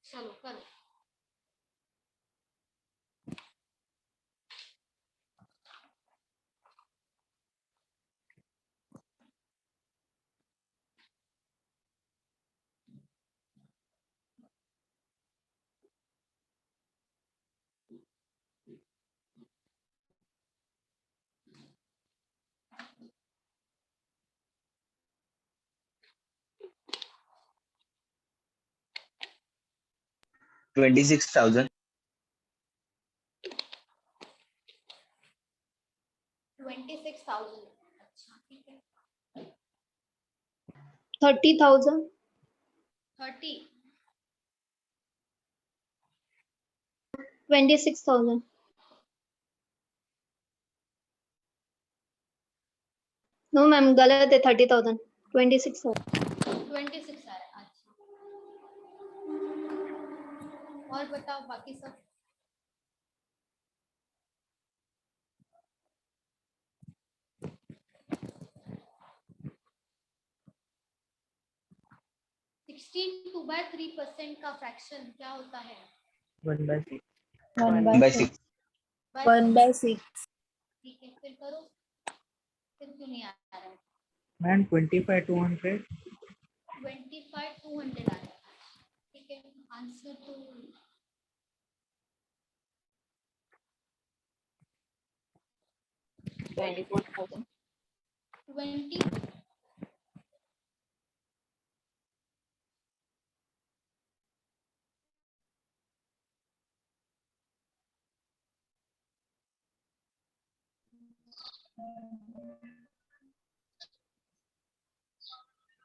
चलो करो। $26,000. 26,000, अच्छा ठीक है। 30,000. 30, 26,000. नो मैम गलत है, 30,000. 26,000. 26 आ रहा है, अच्छा। और बताओ बाकी सब। सिक्सटीन 2/3% का फ्रैक्शन क्या होता है? 1/6. 1/6. 1/6. ठीक है फिर करो, फिर क्यों नहीं आ रहा है? मैम 25,200. 25,200 आ रहा है, ठीक है। आंसर तो 24,000.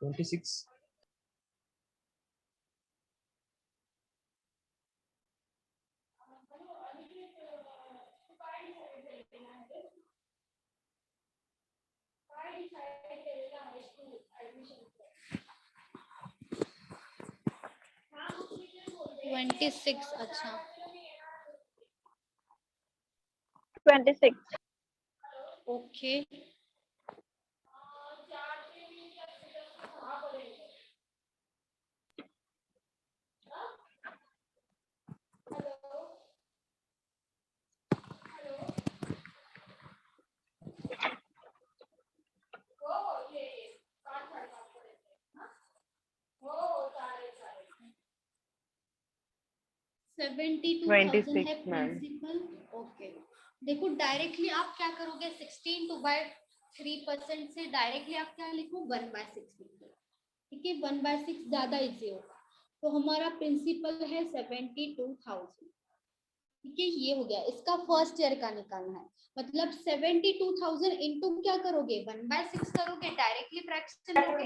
20, $26. अच्छा 26. ओके। 72,000 है 26 मैम। प्रिंसिपल। ओके, देखो डायरेक्टली आप क्या करोगे, 16 टू बाय 3% से डायरेक्टली आप क्या लिखो 1/6 लिखो, ठीक है। 1/6 ज्यादा इजी होगा। तो हमारा प्रिंसिपल है 72,000, ठीक है। ये हो गया, इसका फर्स्ट ईयर का निकालना है। मतलब 72,000 इंटू क्या करोगे 1/6 करोगे, डायरेक्टली फ्रैक्शन लोगे,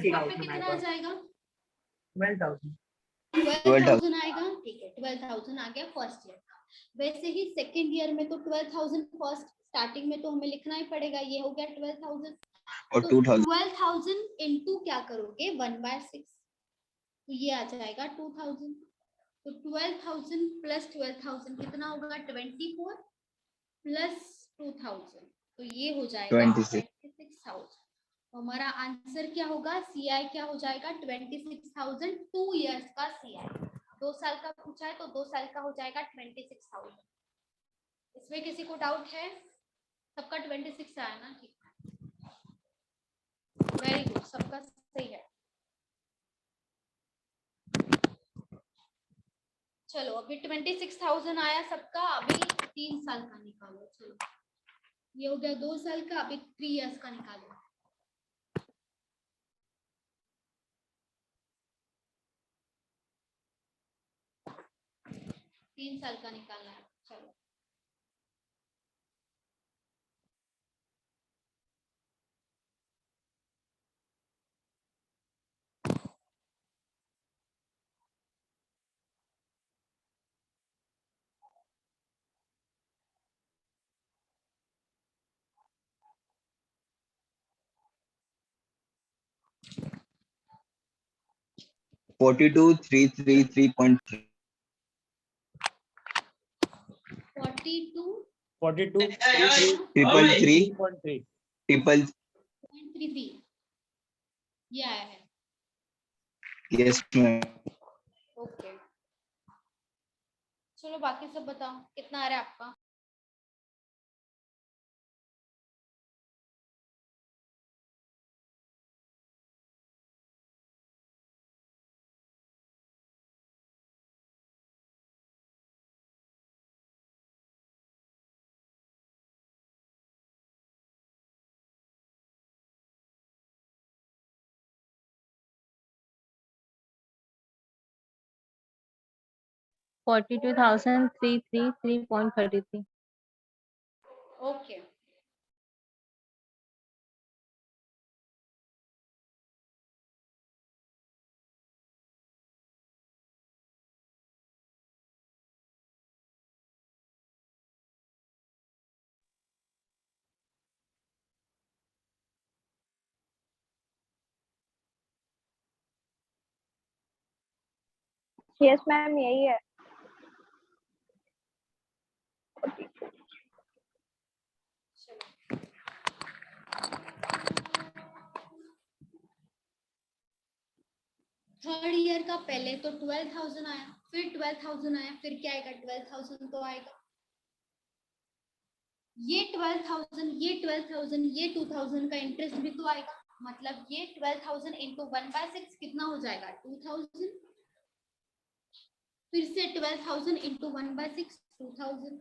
यहाँ पे कितना आ जाएगा 12,000 12,000 आएगा, ठीक है। 12,000 आ गया फर्स्ट ईयर का। वैसे ही सेकेंड ईयर में तो 12,000 फर्स्ट स्टार्टिंग में तो हमें लिखना ही पड़ेगा, ये हो गया 12,000 और तो 2,000 12,000 इंटू क्या करोगे 1/6, तो ये आ जाएगा 2,000। तो 12,000 प्लस 12,000 कितना होगा 24 प्लस 2,000, तो ये हो जाएगा 26,000। तो हमारा आंसर क्या होगा, सीआई क्या हो जाएगा 26,000, 2 इयर्स का सीआई। 2 साल का पूछा है तो 2 साल का हो जाएगा 26,000। इसमें किसी को डाउट है? सबका 26 आया ना, ठीक है, वेरी गुड, सबका सही है। चलो अभी 26,000 आया सबका, अभी 3 साल का निकालो। चलो ये हो गया 2 साल का, अभी 3 इयर्स का निकालो। तीन साल का निकालना है। चलो $42,333.3 42 triple three 33 ये आया है। yes ma'am ओके चलो बाकी सब बताओ कितना आ रहा है आपका। $42,333.33. ओके यस मैम यही है। थर्ड ईयर का पहले तो 12,000 आया, फिर 12,000 आया, फिर क्या आएगा 12,000 तो आएगा, ये 12,000 ये 12,000 ये 2,000 का इंटरेस्ट भी तो आएगा। मतलब ये 12,000 इंटू 1/6 कितना हो जाएगा 2,000, फिर से 12,000 इंटू 1/6 2,000,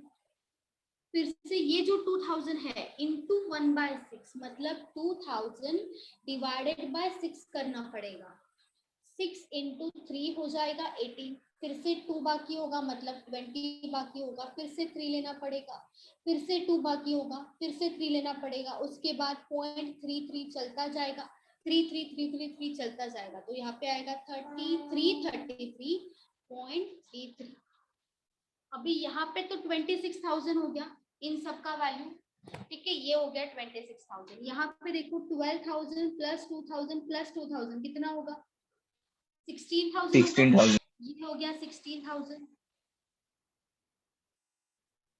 फिर से ये जो 2,000 है इंटू 1/6 मतलब 2,000 डिवाइडेड बाय 6 करना पड़ेगा। 6 इंटू 3 हो जाएगा 18, फिर से 2 बाकी होगा मतलब 20 बाकी होगा, फिर से 3 लेना पड़ेगा, फिर से 2 बाकी होगा, फिर से 3 लेना पड़ेगा, उसके बाद 0.33 चलता जाएगा, 3 चलता जाएगा, तो यहाँ पे आएगा 33.33। अभी यहाँ पे तो 26,000 हो गया इन सब का वैल्यू, ठीक है, ये हो गया 26,000। यहाँ पे देखो 12,000 प्लस 2,000 प्लस 2,000 कितना होगा 16,000, ये हो गया 16,000,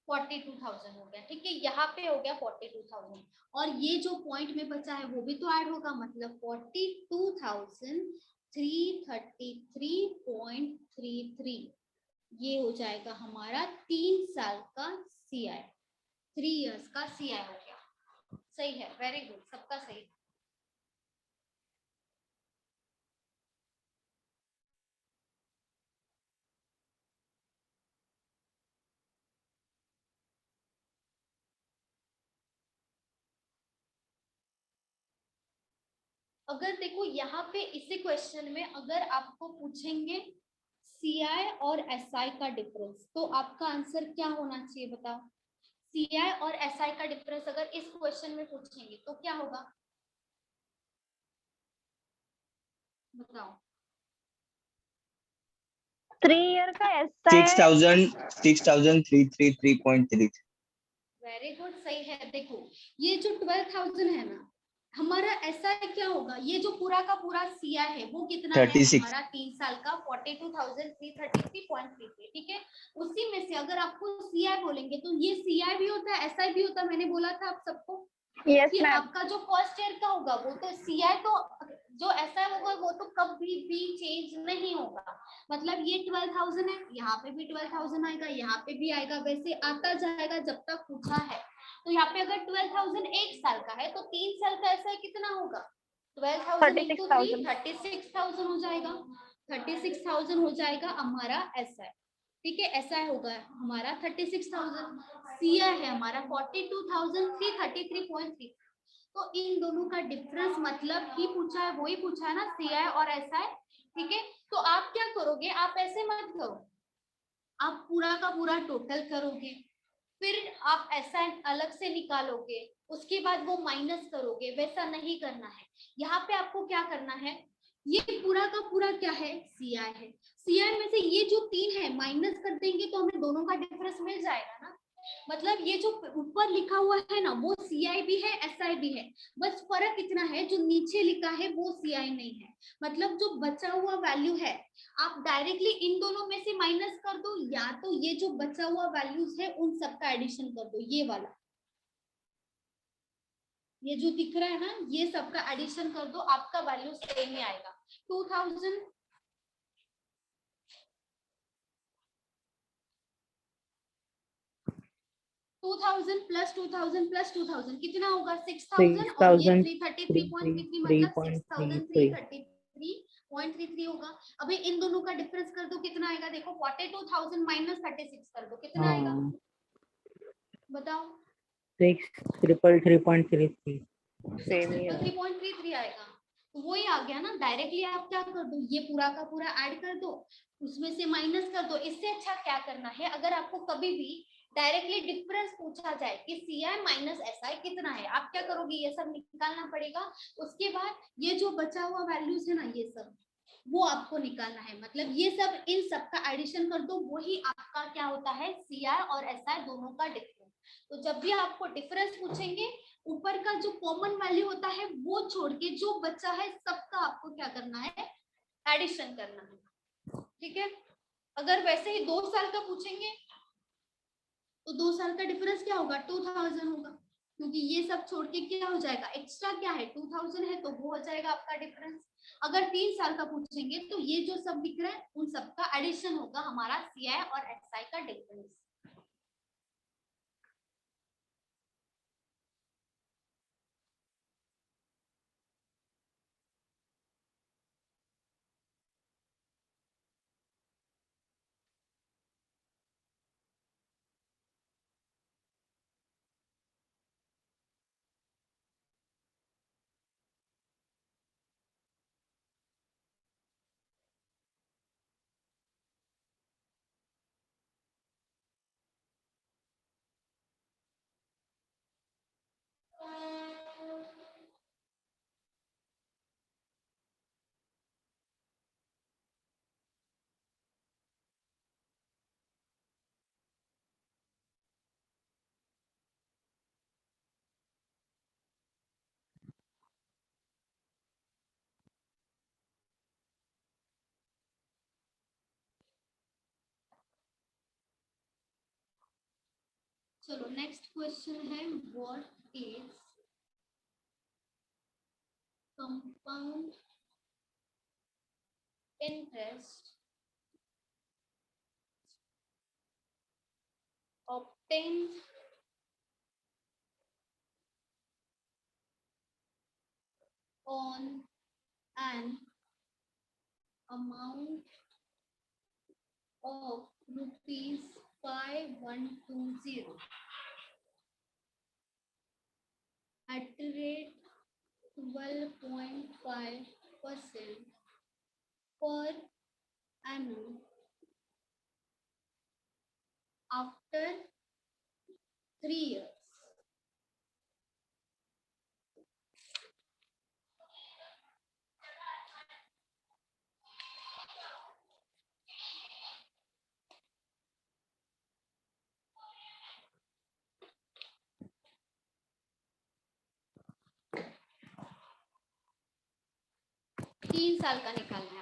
42,000 हो गया, ठीक है, यहाँ पे हो गया 42,000 और ये जो पॉइंट में बचा है वो भी तो ऐड होगा, मतलब 42,333.33 ये हो जाएगा हमारा 3 साल का सीआई, 3 इयर्स का सीआई हो गया। सही है, वेरी गुड, सबका सही है। अगर देखो यहाँ पे इसी क्वेश्चन में अगर आपको पूछेंगे CI और SI का डिफरेंस, तो आपका आंसर क्या होना चाहिए बताओ? CI और SI का डिफरेंस अगर इस क्वेश्चन में पूछेंगे तो क्या होगा बताओ? 3 ईयर का ऐसा है 6,333.3। वेरी गुड, सही है। देखो ये जो 12,000 है ना, हमारा ऐसा क्या होगा, ये जो पूरा का पूरा CI है वो कितना है 36। हमारा 3 साल का 42,333.33, ठीक है। उसी में से अगर आपको CI बोलेंगे तो ये CI भी होता है, SI भी होता है, मैंने बोला था आप सबको। यस कि मैम। आपका जो फर्स्ट ईयर का होगा वो तो CI, तो जो SI होगा वो तो कभी भी चेंज नहीं होगा। मतलब ये 12,000 है, यहाँ पे भी 12,000 आएगा, यहाँ पे भी आएगा, वैसे आता जाएगा जब तक पूछा है। तो यहाँ पे अगर 12,000 एक साल का है तो 3 साल का ऐसा कितना होगा? 12,000 into 3 36,000 हो जाएगा। 36,000 हो जाएगा हमारा SI, ठीक है। ऐसा होगा हमारा 36,000। CI है हमारा 42,333.3। तो इन दोनों का डिफरेंस मतलब ही पूछा है, वही पूछा है ना, CI और SI, ठीक है। तो आप क्या करोगे, आप ऐसे मत करो, आप पूरा का पूरा टोटल करोगे, फिर आप SI अलग से निकालोगे, उसके बाद वो माइनस करोगे, वैसा नहीं करना है। यहाँ पे आपको क्या करना है, ये पूरा का पूरा क्या है, CI है। CI में से ये जो 3 है माइनस कर देंगे तो हमें दोनों का डिफरेंस मिल जाएगा ना। मतलब ये जो ऊपर लिखा हुआ है ना वो CI भी है SI भी है, बस फर्क इतना है जो नीचे लिखा है वो CI नहीं है। मतलब जो बचा हुआ वैल्यू है आप डायरेक्टली इन दोनों में से माइनस कर दो, या तो ये जो बचा हुआ वैल्यूज है उन सबका एडिशन कर दो, ये वाला, ये जो दिख रहा है ना ये सबका एडिशन कर दो, आपका वैल्यू सेम ही आएगा। 2,000 प्लस 2,000 प्लस 2,000 कितना होगा? 6,000 और ये 333.33 मतलब 6,333.33 होगा। अभी इन दोनों का डिफरेंस कर दो, कितना आएगा? देखो 42,000 माइनस 36 कर दो, कितना आएगा बताओ? 6,333.33 सेम ही है, 3.33 आएगा। तो वही आ गया ना, डायरेक्टली आप क्या कर दो, ये पूरा का पूरा ऐड कर दो, उसमें से माइनस कर दो। इससे अच्छा क्या करना है, अगर आपको कभी भी डायरेक्टली डिफरेंस पूछा जाए कि CI माइनस SI कितना है, आप क्या करोगे, ये सब निकालना पड़ेगा। उसके बाद ये जो बचा हुआ वैल्यूज है ना ये सब वो आपको निकालना है। मतलब ये सब इन सब का एडिशन कर दो, वही आपका क्या होता है, CI और SI दोनों का डिफरेंस। तो जब भी आपको डिफरेंस पूछेंगे ऊपर का जो कॉमन वैल्यू होता है वो छोड़ के जो बचा है सबका आपको क्या करना है, एडिशन करना है, ठीक है। अगर वैसे ही 2 साल का पूछेंगे तो 2 साल का डिफरेंस क्या होगा, 2,000 होगा, क्योंकि ये सब छोड़ के क्या हो जाएगा, एक्स्ट्रा क्या है 2,000 है तो वो हो जाएगा आपका डिफरेंस। अगर 3 साल का पूछेंगे तो ये जो सब दिख रहा है उन सबका एडिशन होगा हमारा CI और SI का डिफरेंस। चलो नेक्स्ट क्वेश्चन है, what is compound interest obtained on an amount of ₹5,120 @ 12.5% per annum after 3 years. तीन साल का निकालना है।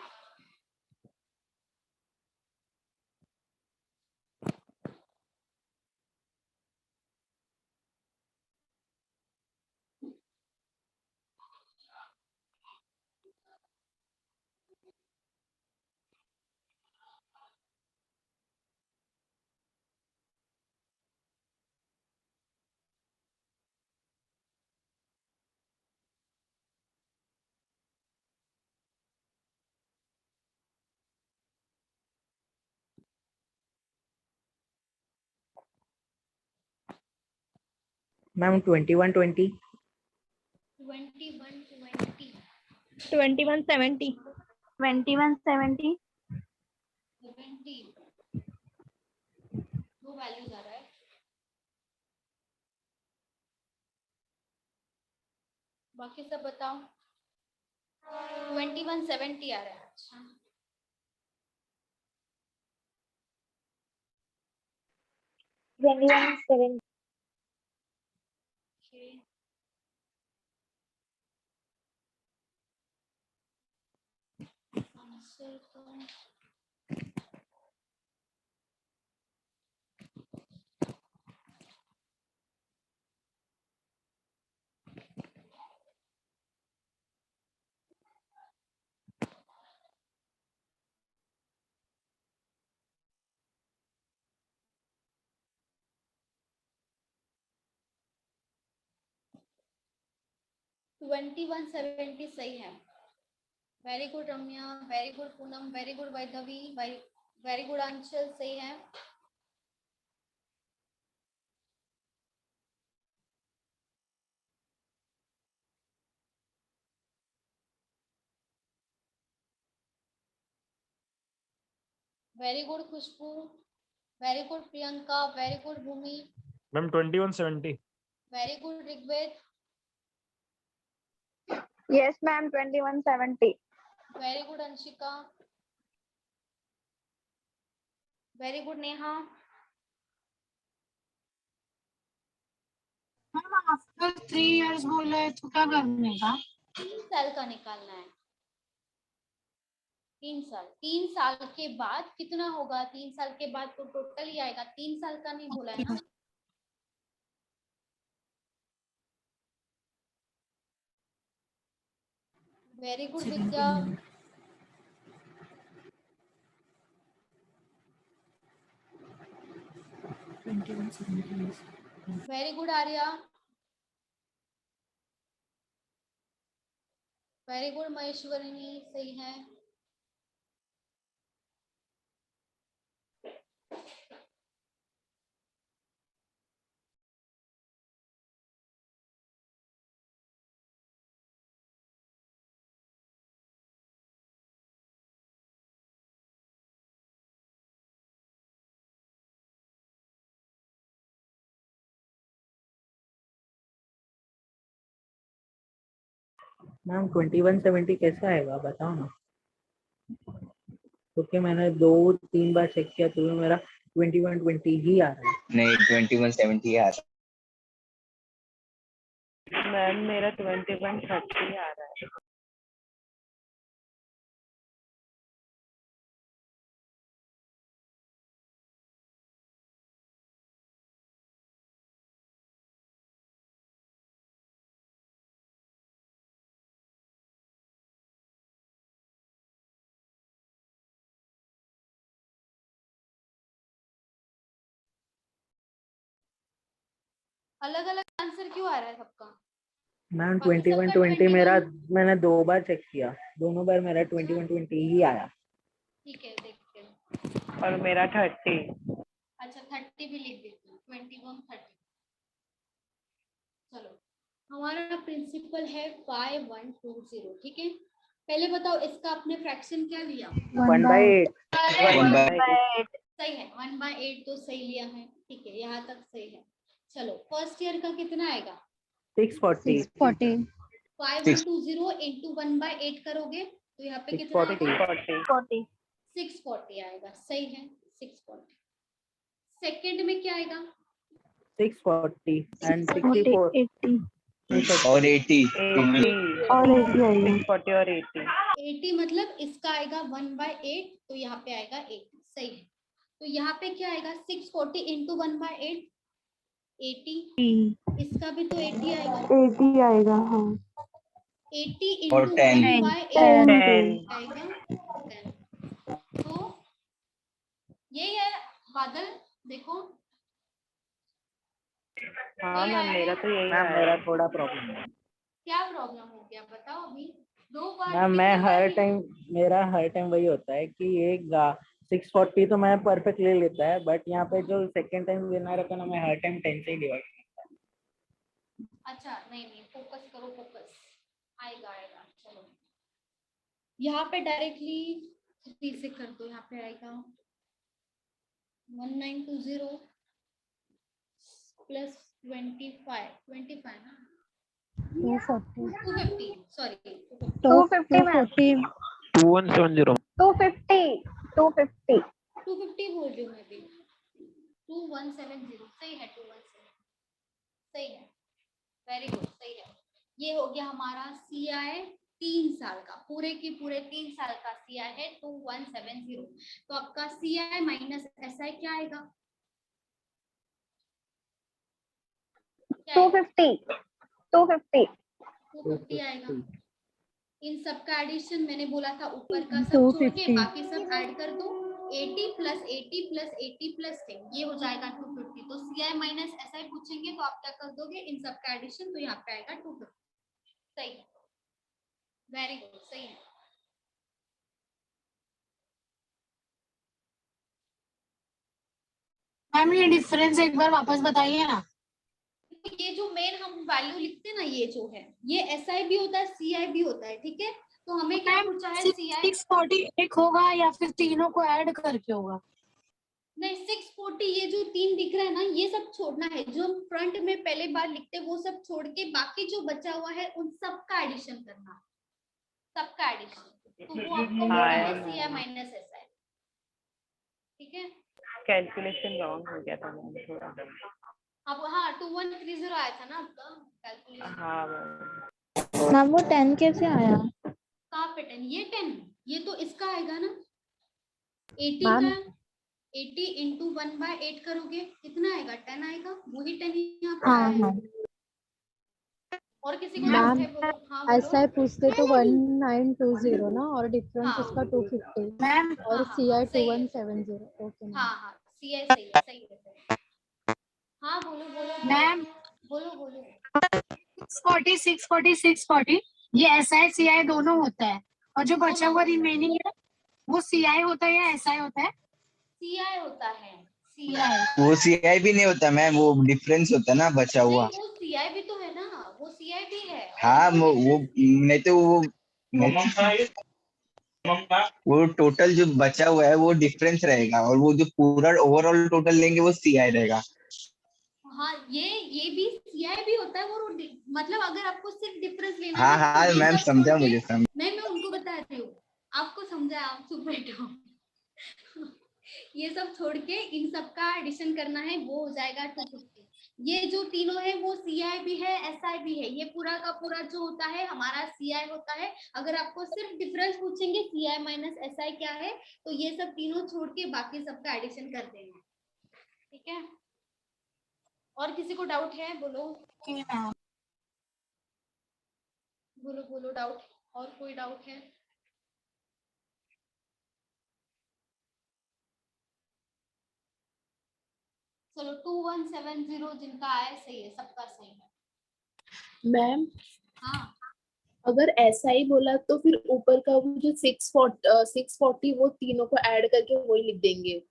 मैम 2120 2120 2170 2170 70 दो वैल्यूज आ रहा है। बाकी सब बताओ। 2170 आ रहा है। अच्छा 2170 okay. आंसर तो 2170 सही है। Very good Ramya, very good Poonam, very good Vaidhavi, very good Anshal, सही है। Very good Khushboo, very good Priyanka, very good Bhoomi, ma'am 2170 very good Rigved, Yes, ma'am. 2170. Very good Anshika, very good Neha. Ma'am after 3 years बोले तो क्या करने का? 3 साल का निकालना है। 3 साल के बाद कितना होगा? 3 साल के बाद तो टोटल ही आएगा। 3 साल का नहीं बोला है ना। Very good Vidya, very good Arya, very good Maheshwarini, सही है। मैम 2170 कैसे आएगा बताओ ना, क्योंकि मैंने 2-3 बार चेक किया तो मेरा 2120 ही आ रहा है। नहीं 2170 आ रहा मैम मेरा 2130 आ रहा है। अलग अलग आंसर क्यों आ रहा है सबका? मैम बाकी सबका 2120 मेरा 21। मैंने 2 बार चेक किया, दोनों बार मेरा 2120 ही आया। ठीक है देखते हैं। और मेरा 30। अच्छा 30 भी लिख देती हूँ। 21 30। चलो हमारा प्रिंसिपल है 5120, ठीक है। पहले बताओ इसका आपने फ्रैक्शन क्या लिया? 1/8 सही है, 1/8 तो सही लिया है, ठीक है, यहाँ तक सही है। चलो फर्स्ट ईयर का कितना आएगा? 640 5120 इंटू 1/8 करोगे तो यहाँ पे कितना आएगा? 640 आएगा, सही है 640। सेकंड में क्या आएगा? 640 एंड 64 और 80 और 80 आएगा 640 और 80 80 मतलब इसका आएगा 1/8 तो यहाँ पे आएगा 80, सही है। तो यहाँ पे क्या आएगा? 640 इंटू 1/8 80, इसका भी तो 80 आएगा, 80 आएगा हाँ 80 और इंटू 10 1/8 आएगा 10। तो यही है बादल, देखो हाँ मैम मेरा तो यही मैम है। मेरा थोड़ा प्रॉब्लम है क्या प्रॉब्लम हो गया बताओ अभी। दो बार मैम। मैं हर टाइम मेरा हर टाइम वही होता है कि ये 640 तो मैं परफेक्ट ले लेता है, बट यहाँ पे जो सेकंड टाइम लेना रहता है ना, मैं हर टाइम 10 से ही डिवाइड करता हूँ। अच्छा नहीं नहीं, फोकस करो, फोकस आएगा आएगा। चलो यहाँ पे डायरेक्टली 3 से कर दो, यहाँ पे आएगा 1920 प्लस 25 ना 250 सॉरी 250 मैम 2170 250 250 बोल रही हूँ मैं भी। 2170 सही है, 217 सही है, वेरी गुड सही है। ये हो गया हमारा CI 3 साल का, पूरे के पूरे 3 साल का CI है 2170। तो आपका CI माइनस SI क्या आएगा? 250 आएगा। इन सब का एडिशन मैंने बोला था ऊपर का सब छोड़ के बाकी सब ऐड कर दो। 80 प्लस 80 प्लस 80 प्लस 10 ये हो जाएगा 250। तो CI माइनस SI पूछेंगे तो आप क्या कर दोगे? इन सब का एडिशन, तो यहाँ पे आएगा 250। सही है, वेरी गुड सही है। मैम ये डिफरेंस एक बार वापस बताइए ना। ये जो मेन हम वैल्यू लिखते हैं ना, ये जो है ये SI भी होता है CI भी होता है, ठीक है। तो हमें क्या पूछा है? CI 640 एक होगा या फिर तीनों को ऐड करके होगा? नहीं 640 ये जो 3 दिख रहा है ना, ये सब छोड़ना है। जो हम फ्रंट में पहले बार लिखते हैं वो सब छोड़ के बाकी जो बचा हुआ है उन सब का एडिशन करना, सबका एडिशन। तो वो आपको बोला है CI माइनस SI, ठीक है। कैलकुलेशन रॉन्ग हो गया था मैम थोड़ा। अब हाँ 2130 आया था ना आपका कैलकुलेशन। हाँ मैम वो 10 कैसे आया? कहाँ पे 10? ये 10 ये तो इसका आएगा ना 80 का। 80 इंटू 1/8 करोगे कितना आएगा? 10 आएगा, वही 10 यहाँ पे आया है। और किसी को डाउट है बोलो। हाँ बोलो। ऐसा पूछते तो 1920 ना, और डिफरेंस हाँ। उसका 250 मैम और हाँ, CI सही है। 2170। Okay ma'am. हाँ हाँ CI सही है, सही है। हाँ बोलो बोलो मैम बोलो बोलो। 640 640 640 ये SI CI दोनों होता है, और जो बचा हुआ रिमेनिंग है वो CI होता है या SI होता है? CI होता है, CI। वो CI भी नहीं होता मैम, वो डिफरेंस होता है ना बचा हुआ। वो CI भी तो है ना, वो CI भी है। हाँ वो नहीं तो वो टोटल जो बचा हुआ है वो डिफरेंस रहेगा, और वो जो पूरा ओवरऑल टोटल लेंगे वो CI रहेगा। हाँ ये भी CI भी होता है वो मतलब अगर आपको सिर्फ डिफरेंस लेना हाँ है हाँ तो ये मैम सब समझा, छोड़ के मुझे समझ। मैं उनको बता रही हूँ, आपको समझा, आप चुप बैठो। ये सब छोड़ के इन सब का एडिशन करना है, वो हो जाएगा 250। ये जो तीनों है वो CI भी है SI भी है, ये पूरा का पूरा जो होता है हमारा CI होता है। अगर आपको सिर्फ डिफरेंस पूछेंगे CI माइनस SI क्या है, तो ये सब तीनों छोड़ के बाकी सबका एडिशन कर देना, ठीक है। और किसी को डाउट है बोलो बोलो बोलो डाउट, और कोई डाउट है? चलो 2170 जिनका आया सही है, सबका सही है। मैम हाँ अगर ऐसा ही बोला तो फिर ऊपर का वो जो 640 वो तीनों को ऐड करके वही लिख देंगे।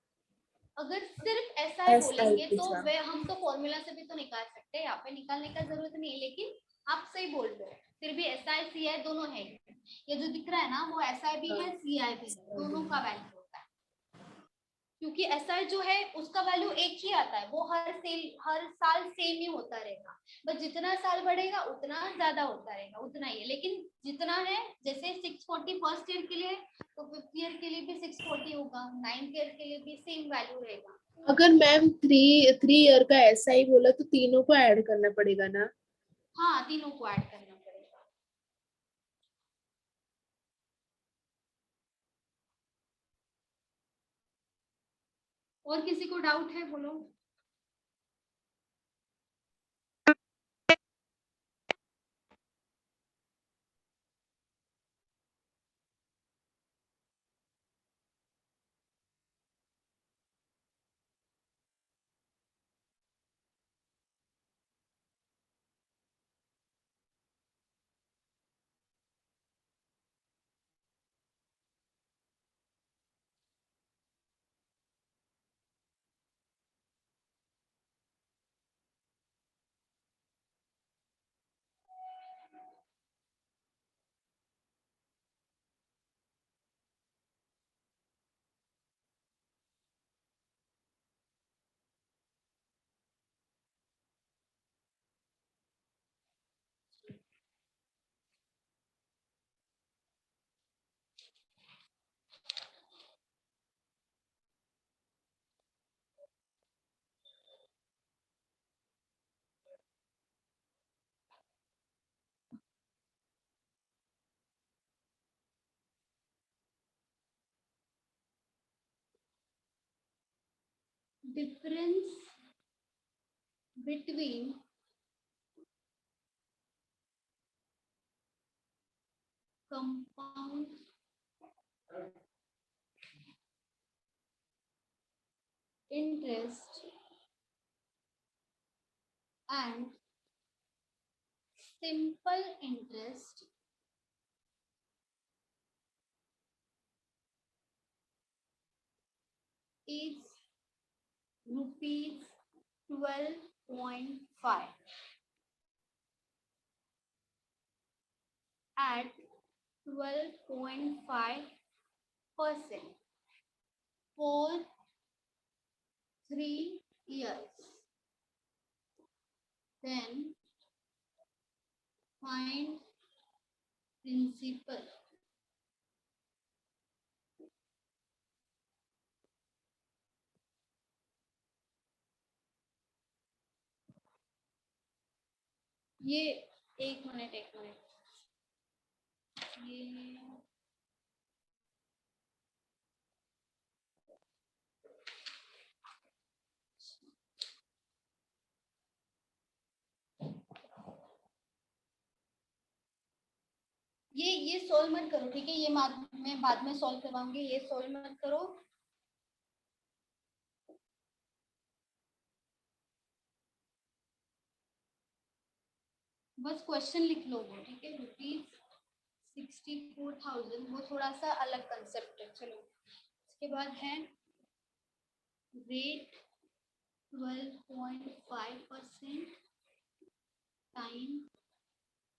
अगर सिर्फ ऐसा ही SI बोलेंगे तो पूछा। वे हम तो फॉर्मूला से भी तो निकाल सकते हैं, यहाँ पे निकालने का जरूरत नहीं है। लेकिन आप सही बोल रहे हो, फिर भी SI CI दोनों है। ये जो दिख रहा है ना वो SI भी है CI भी है, दोनों का वैल्यू होता है। क्योंकि SI जो है उसका वैल्यू एक ही आता है, वो हर साल सेम ही होता रहेगा, बस जितना साल बढ़ेगा उतना ज्यादा होता रहेगा, उतना ही है। लेकिन जितना है, जैसे 640 फर्स्ट ईयर के लिए तो 5th ईयर के लिए भी 640 होगा, 9th ईयर के लिए भी सेम वैल्यू रहेगा। अगर मैम 3 ईयर का SI बोला तो तीनों को ऐड करना पड़ेगा ना? हाँ, तीनों को ऐड करना पड़ेगा। और किसी को डाउट है बोलो। Difference between compound interest and simple interest is rupees 12.5 at 12.5% for 3 years. Then find principal. ये एक मिनट ये ये सॉल्व मत करो, ठीक है? ये मैं बाद में सॉल्व करवाऊंगी, ये सॉल्व मत करो। बस क्वेश्चन लिख लो वो, ठीक है? ₹64,000 वो थोड़ा सा अलग कंसेप्ट है। चलो इसके बाद है रेट 12.5%, टाइम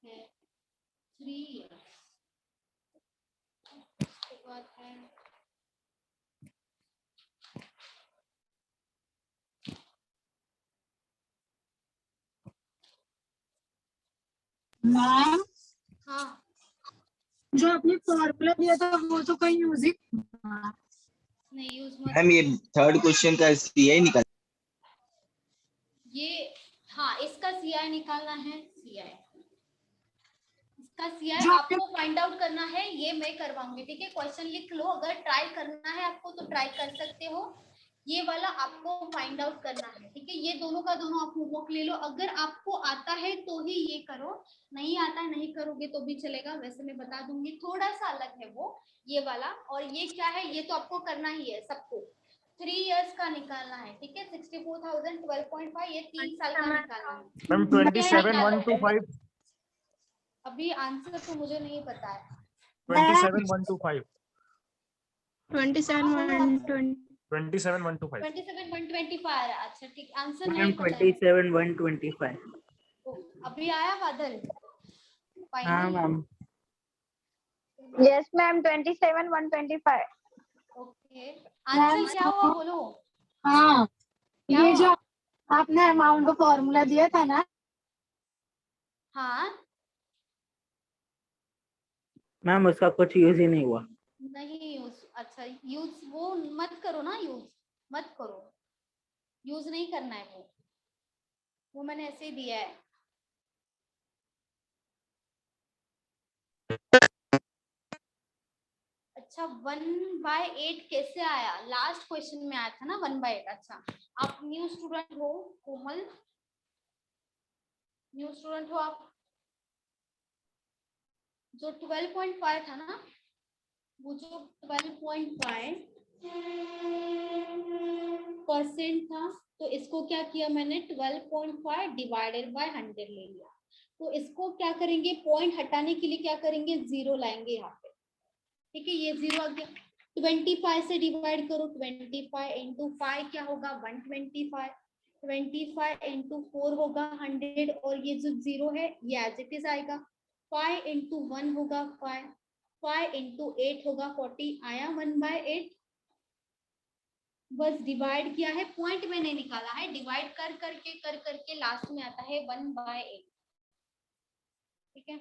है 3 years। इसके बाद है मैम हाँ जो आपने फॉर्मूला दिया था वो तो कहीं यूज ही नहीं यूज मत। मैम ये थर्ड क्वेश्चन का CI निकाल। ये हाँ, इसका CI निकालना है। इसका CI आपको फाइंड आउट करना है, ये मैं करवाऊंगी, ठीक है? क्वेश्चन लिख लो, अगर ट्राई करना है आपको तो ट्राई कर सकते हो। ये वाला आपको फाइंड आउट करना है, ठीक है? ये दोनों का दोनों आप होमवर्क ले लो, अगर आपको आता है तो ही ये करो, नहीं आता है नहीं करोगे तो भी चलेगा। वैसे मैं बता दूंगी, थोड़ा सा अलग है वो ये वाला। और ये क्या है, ये तो आपको करना ही है सबको, 3 years का निकालना है, ठीक है? 64,000 12.5 ये 3 साल का निकालना है। मैम 27,125 अभी आंसर तो मुझे नहीं पता है। 27,125 27,120 27,125 आ रहा है। अच्छा ठीक, आंसर मैम नहीं पता है। 27,125 अभी आया बादल? हाँ final ma'am. Yes ma'am 27,125। Okay answer क्या हुआ बोलो। हाँ क्या ये हुआ? जो आपने अमाउंट का फॉर्मूला दिया था ना, हाँ मैम उसका कुछ यूज ही नहीं हुआ। नहीं यूज, अच्छा यूज वो मत करो ना, यूज मत करो, यूज नहीं करना है वो मैंने ऐसे ही दिया है। अच्छा 1/8 कैसे आया? लास्ट क्वेश्चन में आया था ना 1/8। अच्छा आप न्यू स्टूडेंट हो कोमल, न्यू स्टूडेंट हो आप? जो 12.5 था ना, वो जो 12.5% था, तो इसको क्या किया मैंने 12.5 डिवाइडेड बाय 100 ले लिया। तो इसको क्या करेंगे, पॉइंट हटाने के लिए क्या करेंगे, जीरो लाएंगे यहाँ पे। ठीक है ये जीरो आ गया, 25 से डिवाइड करो, 25 इंटू 5 क्या होगा 125, 25 इंटू 4 होगा 100, और ये जो जीरो है ये एज इट इज आएगा। 5 इंटू 1 होगा 5, 5 इंटू 8 होगा 40, आया 1/8। बस डिवाइड किया है, पॉइंट में नहीं निकाला है, डिवाइड कर करके लास्ट में आता है 1/8। ठीक है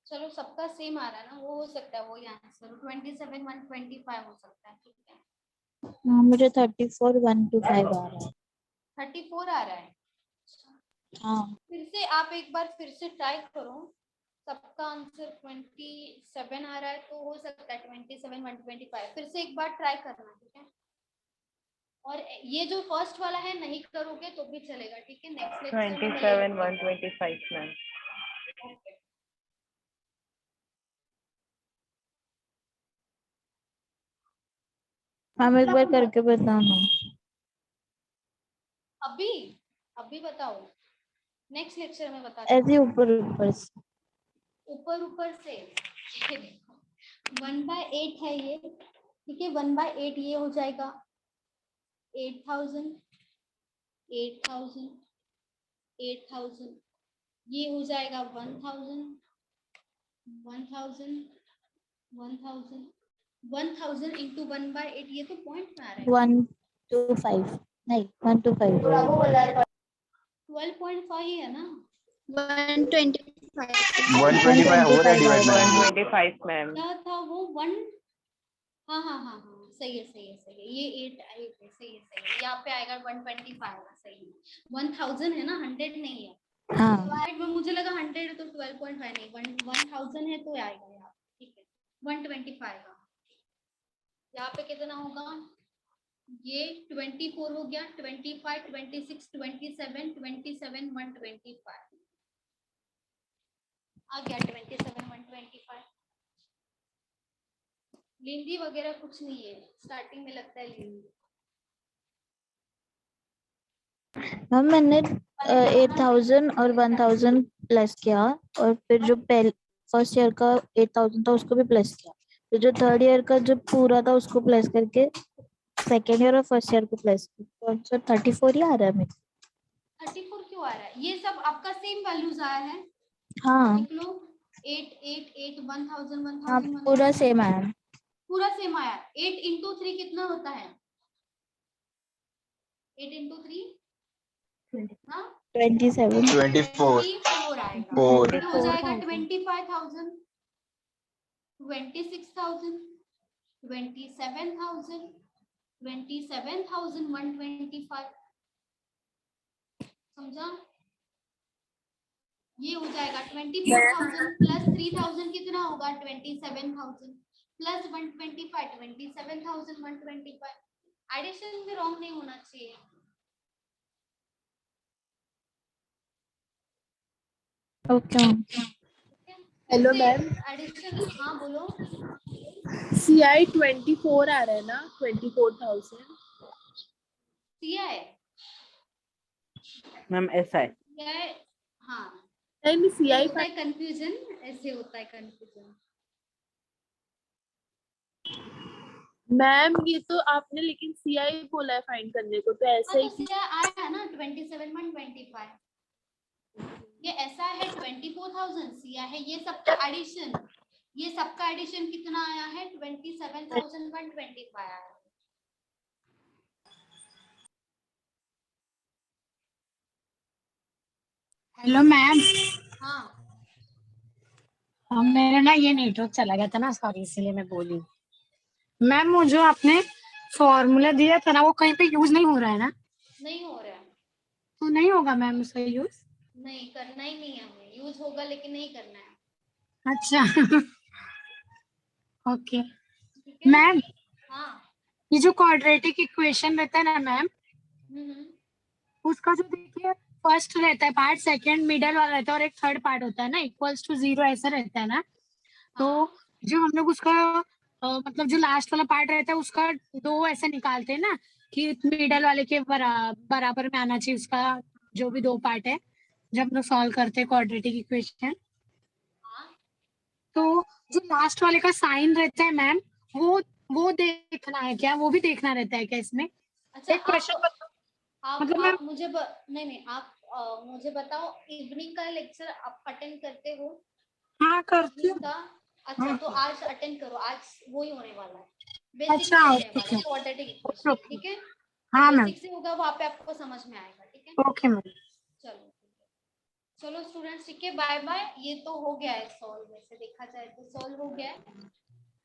चलो सबका सेम आ रहा है ना, वो हो सकता है वही आंसर 27,125 हो सकता है। ठीक है हाँ मुझे 34,125 आ रहा है। 34 आ रहा है। हाँ फिर से आप एक बार फिर से ट्राई करो, सबका आंसर 27 आ रहा है, तो हो सकता है 27,125। फिर से एक बार ट्राई करना। ठीक है और ये जो फर्स्ट वाला है नहीं करोगे तो भी चलेगा। ठीक है नेक्स्ट लेक्चर में 27,125 मैम। ओके हम एक बार करके बताना। अभी अभी बताओ, नेक्स्ट लेक्चर में बता ऐसे ऊपर ऊपर से। ऊपर से। 1/8 है ये। ठीक है 1/8 ये हो जाएगा 8,000, 8,000, 8,000, ये हो जाएगा 1,000, 1,000, 1,000, 1,000 इंटू 1/8, ये तो पॉइंट में आ रहा है। 125 नहीं 125। 12.5 ही है ना। 125 125 हो रहा है डिवाइड बाय 125 मैम। क्या था वो 1, हाँ सही है ये 8 है, सही है यहाँ पे आएगा 125 आएगा। सही है 1,000 है ना, 100 नहीं है। हाँ में मुझे लगा 100 तो 12.5 नहीं, 1,000 है तो आएगा यहाँ। ठीक है 125 का यहाँ पे कितना होगा, ये 24 हो गया, 25, 26, 27, 27, 125 आ गया 27, 125। लेंदी वगैरह कुछ नहीं है, स्टार्टिंग में लगता है लेंदी। मैम मैंने 8,000 और 1,000 प्लस किया, और फिर जो पहले फर्स्ट ईयर का 8,000 था उसको भी प्लस किया, तो जो थर्ड ईयर का जो पूरा था उसको प्लस करके सेकेंड ईयर और फर्स्ट ईयर को प्लस किया, तो आंसर 34 ही आ रहा है मेरे। 34 क्यों आ रहा है? ये सब आपका सेम वैल्यूज आया है। हाँ देख लो 8, 8, 8, 1,000, 1,000, हाँ पूरा सेम आया। पूरा सेम आया। 8 इंटू 3 कितना होता है? 8 इंटू 3 हाँ 27 24 आएगा, 4 तो हो जाएगा 25,000, 26,000, 27,000, 27,125। समझा? ये हो जाएगा 24,000 प्लस 3,000 कितना होगा 27,000 प्लस 125 27,125। एडिशन भी रॉन्ग नहीं होना चाहिए। Okay hello ma'am. एडिशन हाँ बोलो। CI 24 आ रहा है ना, 24,000। CI मैम SI हाँ नहीं CI होता है कंफ्यूजन, ऐसे होता है कंफ्यूजन। मैम ये तो आपने लेकिन CI बोला है फाइंड करने को, तो ऐसा हाँ ही तो CI आया है ना 27,125, ये ऐसा है 24,000, CI है ये सबका एडिशन, ये सबका एडिशन कितना आया है 27,125 आया है। हेलो मैम, हाँ मेरा ना ये नेटवर्क चला गया था ना, सॉरी, इसीलिए मैं बोली। मैम वो जो आपने फॉर्मूला दिया था ना, वो कहीं पे यूज नहीं हो रहा है ना? नहीं हो रहा है, तो नहीं होगा मैम उसका यूज? नहीं करना ही नहीं है हमें, यूज होगा लेकिन नहीं करना है। अच्छा ओके ठीक है मैम, हाँ ये जो क्वाड्रेटिक इक्वेशन रहता है ना मैम, उसका जो देखिए फर्स्ट रहता है पार्ट, सेकंड मिडल वाला रहता है और एक थर्ड पार्ट होता है ना, इक्वल्स टू 0 ऐसा रहता है ना। तो जो हम लोग उसका मतलब जो लास्ट वाला पार्ट रहता है उसका दो ऐसे निकालते हैं ना कि मिडल वाले के बराबर में आना चाहिए उसका जो भी दो पार्ट है, जब हम लोग सॉल्व करते हैं क्वाड्रेटिक इक्वेशन। तो जो लास्ट वाले का साइन रहता है मैम, वो देखना है क्या? वो भी देखना रहता है क्या इसमें? अच्छा एक क्वेश्चन मतलब आप मुझे नहीं आप मुझे बताओ, इवनिंग का लेक्चर आप अटेंड करते हो? हाँ करती हूँ। अच्छा तो आज अटेंड करो, आज वो ही होने वाला है, अच्छा, बेसिक होने वाला है क्वाड्रेटिक इक्वेशन, ठीक है? हाँ मैम, बेसिक से होगा, वहाँ पे आपको समझ में आएगा, ठीक है? Okay ma'am. चलो चलो स्टूडेंट्स, ठीक है, बाय बाय। ये तो हो गया है सॉल्व, वैसे देखा जाए तो सॉल्व हो गया है,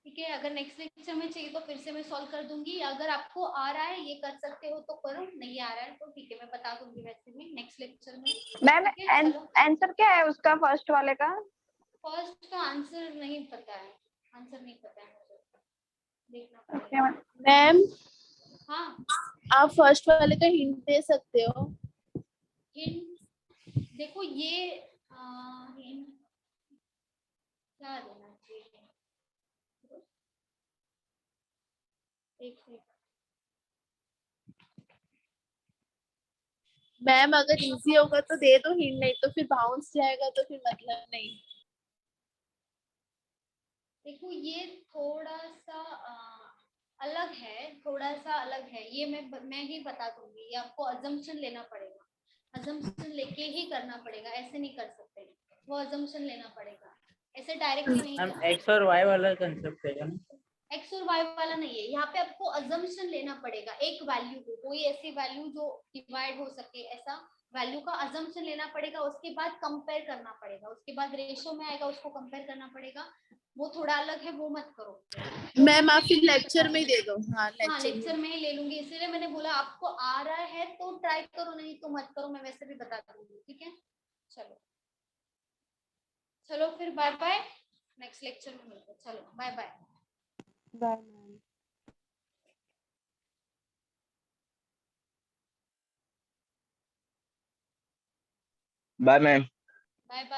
ठीक है? अगर नेक्स्ट लेक्चर में चाहिए तो फिर से मैं सॉल्व कर दूंगी, अगर आपको आ रहा है ये कर सकते हो तो करो, नहीं आ रहा है तो ठीक है मैं बता दूंगी वैसे भी नेक्स्ट लेक्चर में। मैम आंसर क्या है उसका फर्स्ट वाले का? फर्स्ट का आंसर नहीं पता है, आंसर नहीं पता है मुझे, देखना पड़ेगा। मैम हाँ आप फर्स्ट वाले का हिंट दे सकते हो? हिंट देखो, ये हिंट क्या देना चाहिए, एक सेकंड। मैम अगर इजी होगा तो दे दो हिंट, नहीं तो फिर बाउंस जाएगा तो फिर मतलब नहीं। देखो ये थोड़ा सा अलग है, थोड़ा सा अलग है, ये मैं ही बता दूंगी, ये आपको अजम्पशन लेना पड़ेगा, अजम्पशन लेके ही करना पड़ेगा, ऐसे नहीं कर सकते, वो अजम्पशन लेना पड़ेगा, ऐसे डायरेक्टली नहीं कर सकते। एक्स और वाई वाला कंसेप्ट है ना? एक्स और वाई वाला नहीं है, यहाँ पे आपको अजम्पशन लेना पड़ेगा, एक वैल्यू को, कोई ऐसी वैल्यू जो डिवाइड हो सके, ऐसा वैल्यू का अजम्पशन लेना पड़ेगा, उसके बाद कंपेयर करना पड़ेगा, उसके बाद रेशो में आएगा उसको कंपेयर करना पड़ेगा, वो थोड़ा अलग है, वो मत करो। मैम आप फिर लेक्चर में ही दे दो। हाँ लेक्चर में ही ले लूंगी, इसीलिए मैंने बोला आपको आ रहा है तो ट्राई करो, नहीं तो मत करो, मैं वैसे भी बता दूंगी, ठीक है? चलो चलो फिर बाय बाय, नेक्स्ट लेक्चर में मिलते हैं, चलो bye bye. Bye ma'am. Bye ma'am. Bye bye.